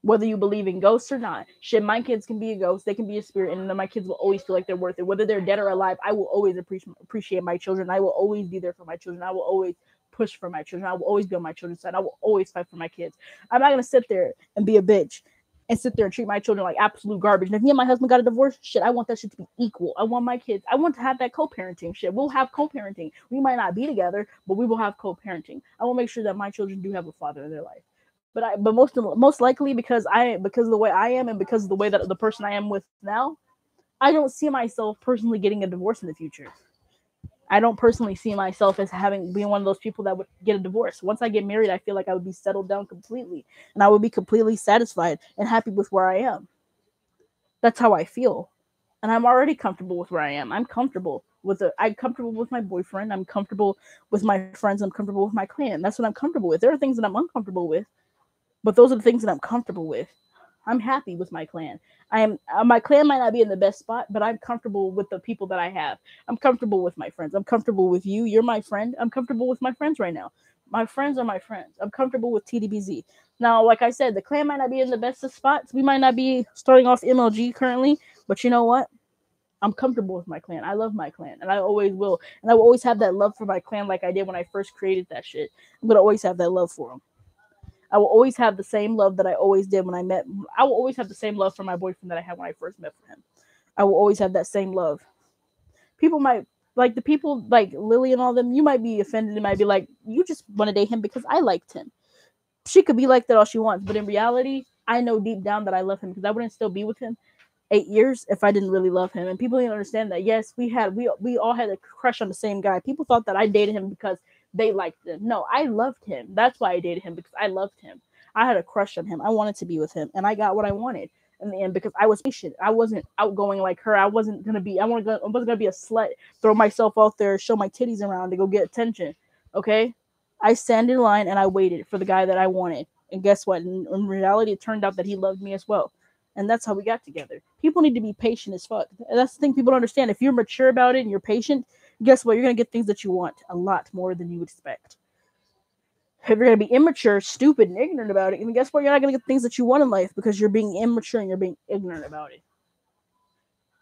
Whether you believe in ghosts or not, shit, my kids can be a ghost, they can be a spirit, and then my kids will always feel like they're worth it. Whether they're dead or alive, I will always appreciate my children. I will always be there for my children. I will always push for my children. I will always be on my children's side. I will always fight for my kids. I'm not gonna sit there and be a bitch and sit there and treat my children like absolute garbage. And if me and my husband got a divorce, shit, I want that shit to be equal. I want my kids, I want to have that co-parenting shit. We'll have co-parenting. We might not be together, but we will have co-parenting. I will make sure that my children do have a father in their life. But most likely, because of the way I am, and because of the way that the person I am with now, I don't see myself personally getting a divorce in the future. I don't personally see myself as being one of those people that would get a divorce. Once I get married, I feel like I would be settled down completely, and I would be completely satisfied and happy with where I am. That's how I feel, and I'm already comfortable with where I am. I'm comfortable with my boyfriend. I'm comfortable with my friends. I'm comfortable with my clan. That's what I'm comfortable with. There are things that I'm uncomfortable with, but those are the things that I'm comfortable with. I'm happy with my clan. My clan might not be in the best spot, but I'm comfortable with the people that I have. I'm comfortable with my friends. I'm comfortable with you. You're my friend. I'm comfortable with my friends right now. My friends are my friends. I'm comfortable with TDBZ. Now, like I said, the clan might not be in the best of spots. We might not be starting off MLG currently, but you know what? I'm comfortable with my clan. I love my clan, and I always will. And I will always have that love for my clan like I did when I first created that shit. I'm going to always have that love for them. I will always have the same love that I always did when I will always have the same love for my boyfriend that I had when I first met him. I will always have that same love. People might, like the people like Lily and all them, you might be offended and might be like, you just want to date him because I liked him. She could be like that all she wants, but in reality, I know deep down that I love him, because I wouldn't still be with him 8 years if I didn't really love him. And people didn't understand that. Yes, we all had a crush on the same guy. People thought that I dated him because they liked him. No, I loved him. That's why I dated him, because I loved him. I had a crush on him. I wanted to be with him, and I got what I wanted in the end, because I was patient. I wasn't outgoing like her. I wasn't gonna be a slut, throw myself out there, show my titties around to go get attention. Okay, I stand in line and I waited for the guy that I wanted, and guess what? In reality, it turned out that he loved me as well. And that's how we got together. People need to be patient as fuck. And that's the thing people don't understand. If you're mature about it and you're patient, guess what? You're going to get things that you want a lot more than you would expect. If you're going to be immature, stupid, and ignorant about it, and guess what? You're not going to get things that you want in life, because you're being immature and you're being ignorant about it.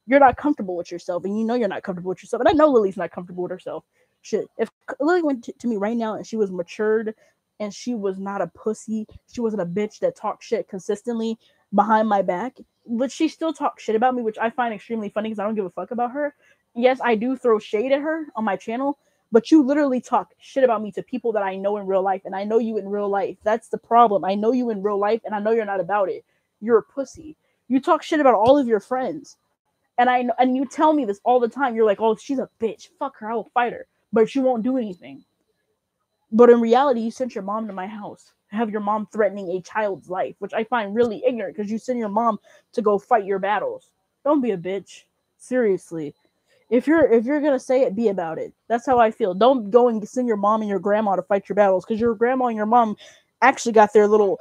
You're not comfortable with yourself, and you know you're not comfortable with yourself. And I know Lily's not comfortable with herself. Shit, if Lily went to me right now and she was matured and she was not a pussy, she wasn't a bitch that talked shit consistently behind my back, but she still talks shit about me, which I find extremely funny because I don't give a fuck about her. Yes, I do throw shade at her on my channel, but you literally talk shit about me to people that I know in real life, and I know you in real life. That's the problem. I know you in real life, and I know you're not about it. You're a pussy. You talk shit about all of your friends, and you tell me this all the time. You're like, oh, she's a bitch. Fuck her. I will fight her. But you won't do anything. But in reality, you sent your mom to my house, have your mom threatening a child's life, which I find really ignorant, because you send your mom to go fight your battles. Don't be a bitch. Seriously. If you're gonna say it, be about it. That's how I feel. Don't go and send your mom and your grandma to fight your battles, because your grandma and your mom actually got their little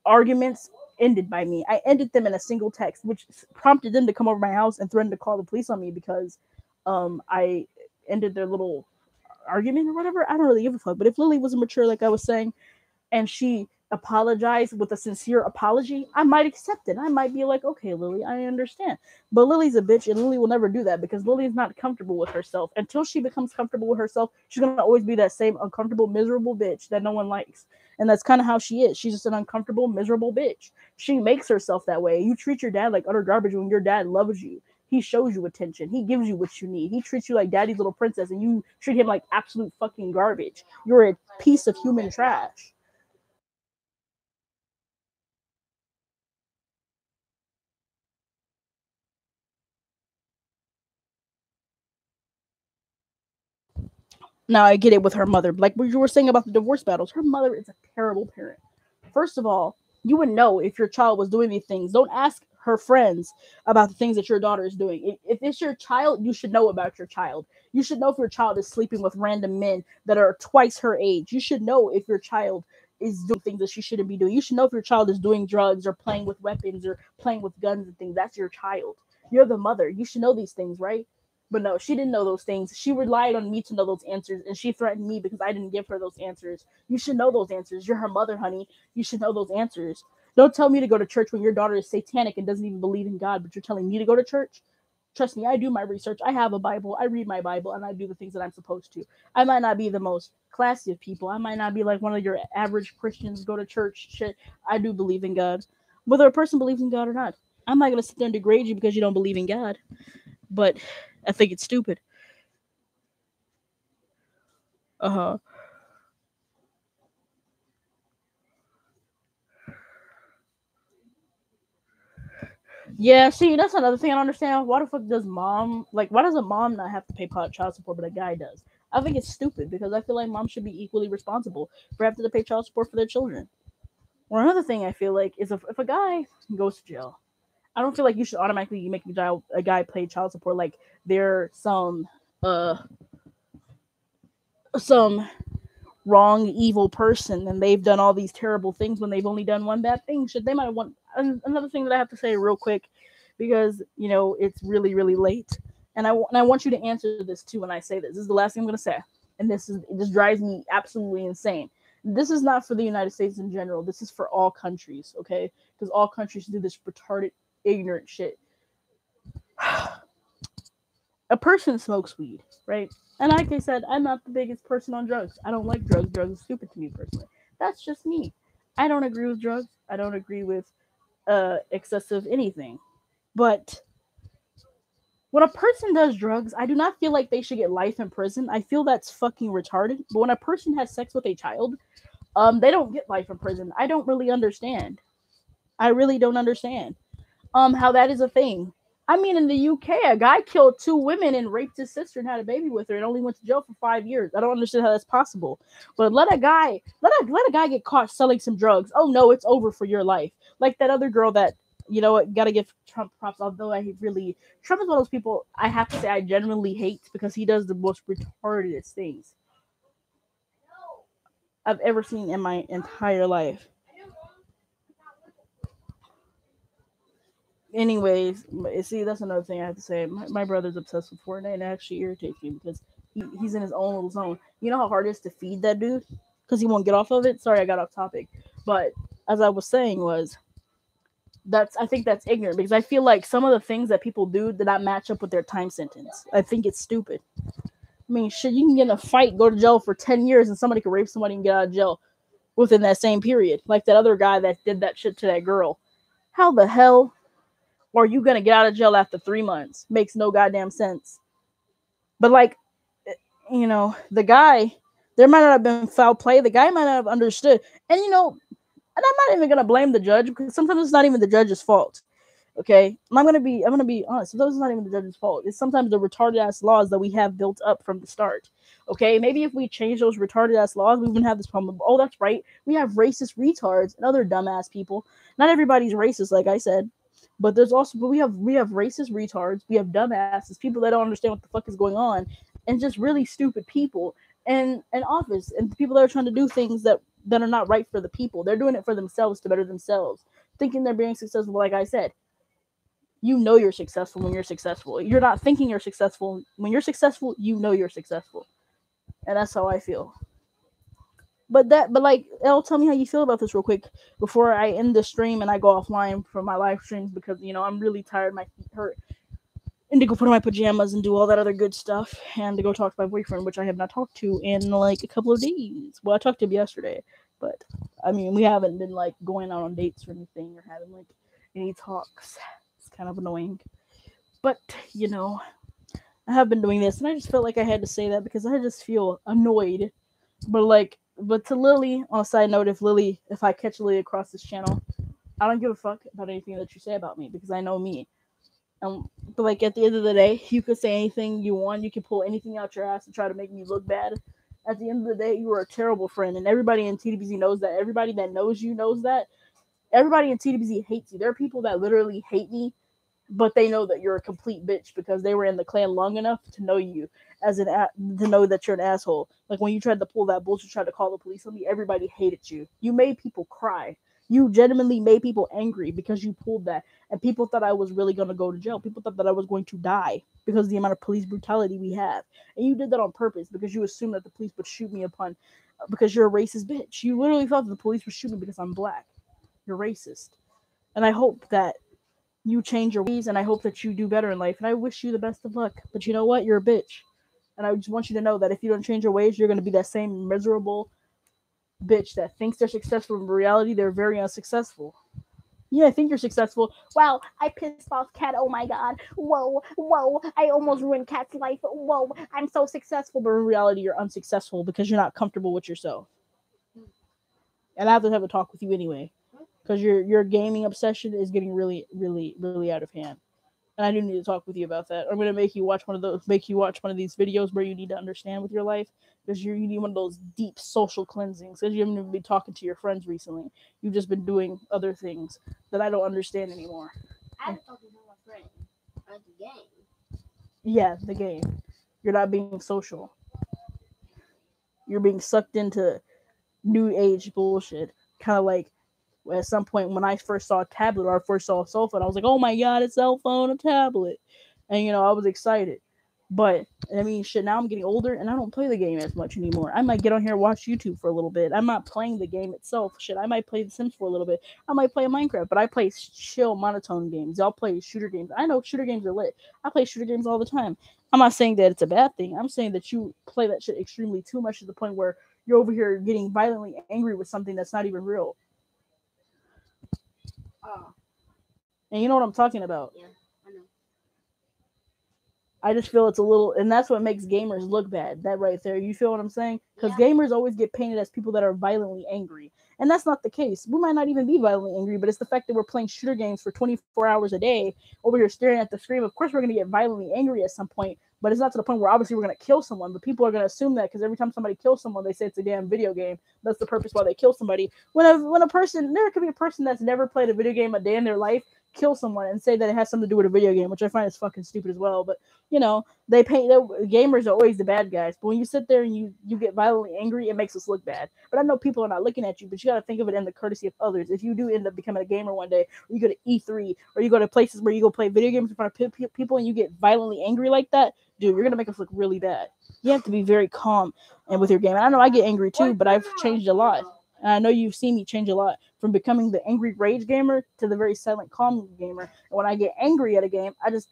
arguments ended by me. I ended them in a single text, which prompted them to come over my house and threaten to call the police on me, because I ended their little argument or whatever. I don't really give a fuck. But if Lily was mature, like I was saying, and she apologized with a sincere apology, I might accept it. I might be like, okay, Lily, I understand. But Lily's a bitch, and Lily will never do that, because Lily's not comfortable with herself. Until she becomes comfortable with herself, she's going to always be that same uncomfortable, miserable bitch that no one likes. And that's kind of how she is. She's just an uncomfortable, miserable bitch. She makes herself that way. You treat your dad like utter garbage when your dad loves you. He shows you attention. He gives you what you need. He treats you like daddy's little princess, and you treat him like absolute fucking garbage. You're a piece of human trash. Now I get it with her mother. Like what you were saying about the divorce battles, her mother is a terrible parent. First of all, you would know if your child was doing these things. Don't ask her friends about the things that your daughter is doing. If it's your child, you should know about your child. You should know if your child is sleeping with random men that are twice her age. You should know if your child is doing things that she shouldn't be doing. You should know if your child is doing drugs or playing with weapons or playing with guns and things. That's your child. You're the mother. You should know these things, right? But no, she didn't know those things. She relied on me to know those answers, and she threatened me because I didn't give her those answers. You should know those answers. You're her mother, honey. You should know those answers. Don't tell me to go to church when your daughter is satanic and doesn't even believe in God, but you're telling me to go to church? Trust me, I do my research. I have a Bible. I read my Bible, and I do the things that I'm supposed to. I might not be the most classy of people. I might not be like one of your average Christians, go to church, shit. I do believe in God. Whether a person believes in God or not. I'm not going to sit there and degrade you because you don't believe in God. But I think it's stupid. Uh-huh. Yeah, see, that's another thing I don't understand. Why the fuck does mom like? Why does a mom not have to pay child support, but a guy does? I think it's stupid because I feel like mom should be equally responsible for having to pay child support for their children. Or another thing I feel like is if a guy goes to jail, I don't feel like you should automatically make a guy pay child support like they're uh some wrong evil person and they've done all these terrible things when they've only done one bad thing. Should they might have want another thing that I have to say real quick because it's really really late and I want you to answer this too when I say this. This is the last thing I'm going to say, and this drives me absolutely insane. This is not for the United States in general. This is for all countries, okay? Because all countries do this retarded, ignorant shit. A person smokes weed, right? And like I said, I'm not the biggest person on drugs. I don't like drugs. Drugs are stupid to me personally. That's just me. I don't agree with drugs. I don't agree with excessive anything. But when a person does drugs, I do not feel like they should get life in prison. I feel that's fucking retarded. But when a person has sex with a child, they don't get life in prison. I don't really understand. I really don't understand how that is a thing. I mean, in the UK, a guy killed two women and raped his sister and had a baby with her and only went to jail for 5 years. I don't understand how that's possible. But let a guy get caught selling some drugs. Oh no, it's over for your life. Like that other girl that gotta give Trump props. Although Trump is one of those people I have to say I genuinely hate because he does the most retarded things I've ever seen in my entire life. Anyways, see, that's another thing I have to say. My brother's obsessed with Fortnite, and it actually irritates me because he's in his own little zone. You know how hard it is to feed that dude because he won't get off of it. Sorry, I got off topic, but as I was saying was I think that's ignorant because I feel like some of the things that people do did not match up with their time sentence. I think it's stupid. I mean, shit, you can get in a fight, go to jail for 10 years, and somebody can rape somebody and get out of jail within that same period. Like that other guy that did that shit to that girl. How the hell or you gonna get out of jail after 3 months? Makes no goddamn sense. But like, the guy, there might not have been foul play. The guy might not have understood, and and I'm not even gonna blame the judge because sometimes it's not even the judge's fault. Okay, I'm gonna be honest. Sometimes it's not even the judge's fault. It's sometimes the retarded ass laws that we have built up from the start. Okay, maybe if we change those retarded ass laws, we wouldn't have this problem. Oh, that's right. We have racist retards and other dumbass people. Not everybody's racist, like I said, but we have racist retards. We have dumbasses, people that don't understand what the fuck is going on, and just really stupid people in office and people that are trying to do things that are not right for the people. They're doing it for themselves to better themselves, thinking they're being successful. Like I said, you're successful when you're successful. You're not thinking you're successful. When you're successful, you're successful. And that's how I feel. But like, Elle, tell me how you feel about this real quick before I end the stream and I go offline from my live streams because I'm really tired. My feet hurt. And to go put on my pajamas and do all that other good stuff and to go talk to my boyfriend, which I have not talked to in like a couple of days. Well, I talked to him yesterday, but I mean, we haven't been like going out on dates or anything or having like any talks. It's kind of annoying. But you know, I have been doing this, and I just felt like I had to say that because I just feel annoyed. But to Lily, on a side note, if I catch Lily across this channel, I don't give a fuck about anything that you say about me because I know me. But like at the end of the day, you could say anything you want. You can pull anything out your ass to try to make me look bad. At the end of the day, you are a terrible friend, and everybody in TDBZ knows that. Everybody that knows you knows that. Everybody in TDBZ hates you. There are people that literally hate me, but they know that you're a complete bitch because they were in the clan long enough to know you to know that you're an asshole. Like when you tried to pull that bullshit, tried to call the police on me, everybody hated you. You made people cry. You legitimately made people angry because you pulled that, and people thought I was really gonna go to jail. People thought that I was going to die because of the amount of police brutality we have, and you did that on purpose because you assumed that the police would shoot me upon because you're a racist bitch. You literally thought that the police would shoot me because I'm black. You're racist, and I hope that you change your ways, and I hope that you do better in life, and I wish you the best of luck. But you know what? You're a bitch. And I just want you to know that if you don't change your ways, you're going to be that same miserable bitch that thinks they're successful. In reality, they're very unsuccessful. Yeah, I think you're successful. Wow, I pissed off Cat. Oh my god. Whoa, whoa. I almost ruined Cat's life. Whoa, I'm so successful. But in reality, you're unsuccessful because you're not comfortable with yourself. And I have to have a talk with you anyway. Because your gaming obsession is getting really, really, really out of hand. And I do need to talk with you about that. I'm gonna make you watch one of these videos where you need to understand with your life because you need one of those deep social cleansings because you haven't even been talking to your friends recently. You've just been doing other things that I don't understand anymore. I was talking to my friend at the game. Yeah, the game. You're not being social. You're being sucked into new age bullshit. Kind of like at some point when I first saw a tablet or I first saw a cell phone, I was like, oh my god, a cell phone, a tablet. And I was excited. But I mean, shit, now I'm getting older and I don't play the game as much anymore. I might get on here and watch YouTube for a little bit. I'm not playing the game itself. Shit, I might play The Sims for a little bit. I might play Minecraft, but I play chill, monotone games. Y'all play shooter games. I know shooter games are lit. I play shooter games all the time. I'm not saying that it's a bad thing. I'm saying that you play that shit extremely too much to the point where you're over here getting violently angry with something that's not even real. Oh. And you know what I'm talking about. Yeah, I know. I just feel it's a little, and that's what makes gamers look bad. That right there, you feel what I'm saying? Because gamers always get painted as people that are violently angry, and that's not the case. We might not even be violently angry, but it's the fact that we're playing shooter games for 24 hours a day over here staring at the screen. Of course, we're gonna get violently angry at some point, but it's not to the point where obviously we're gonna kill someone. But people are gonna assume that because every time somebody kills someone, they say it's a damn video game. That's the purpose why they kill somebody. When a person, there could be a person that's never played a video game a day in their life kill someone and say that it has something to do with a video game, which I find is fucking stupid as well. But they paint gamers are always the bad guys. But when you sit there and you get violently angry, it makes us look bad. But I know people are not looking at you, but you got to think of it in the courtesy of others. If you do end up becoming a gamer one day, or you go to E3, or you go to places where you go play video games in front of people and you get violently angry like that, dude, you're gonna make us look really bad. You have to be very calm and with your game. And I know I get angry too, but I've changed a lot. And I know you've seen me change a lot from becoming the angry rage gamer to the very silent, calm gamer. And when I get angry at a game, I just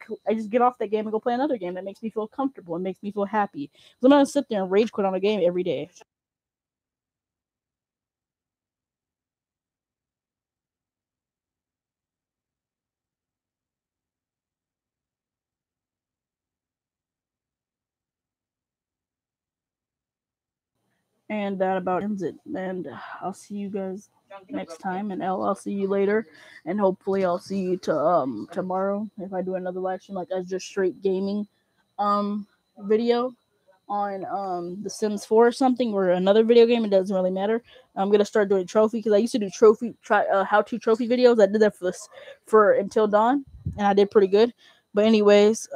get off that game and go play another game that makes me feel comfortable and makes me feel happy. Because I'm not gonna sit there and rage quit on a game every day. And that about ends it. And I'll see you guys next time. And I'll see you later. And hopefully I'll see you tomorrow if I do another live stream like as just straight gaming video on The Sims 4 or something or another video game. It doesn't really matter. I'm gonna start doing trophy because I used to do how-to trophy videos. I did that for Until Dawn, and I did pretty good. But anyways,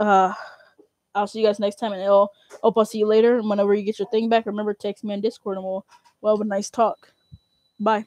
I'll see you guys next time, and hope I'll see you later. And whenever you get your thing back, remember text me on Discord, and we'll have a nice talk. Bye.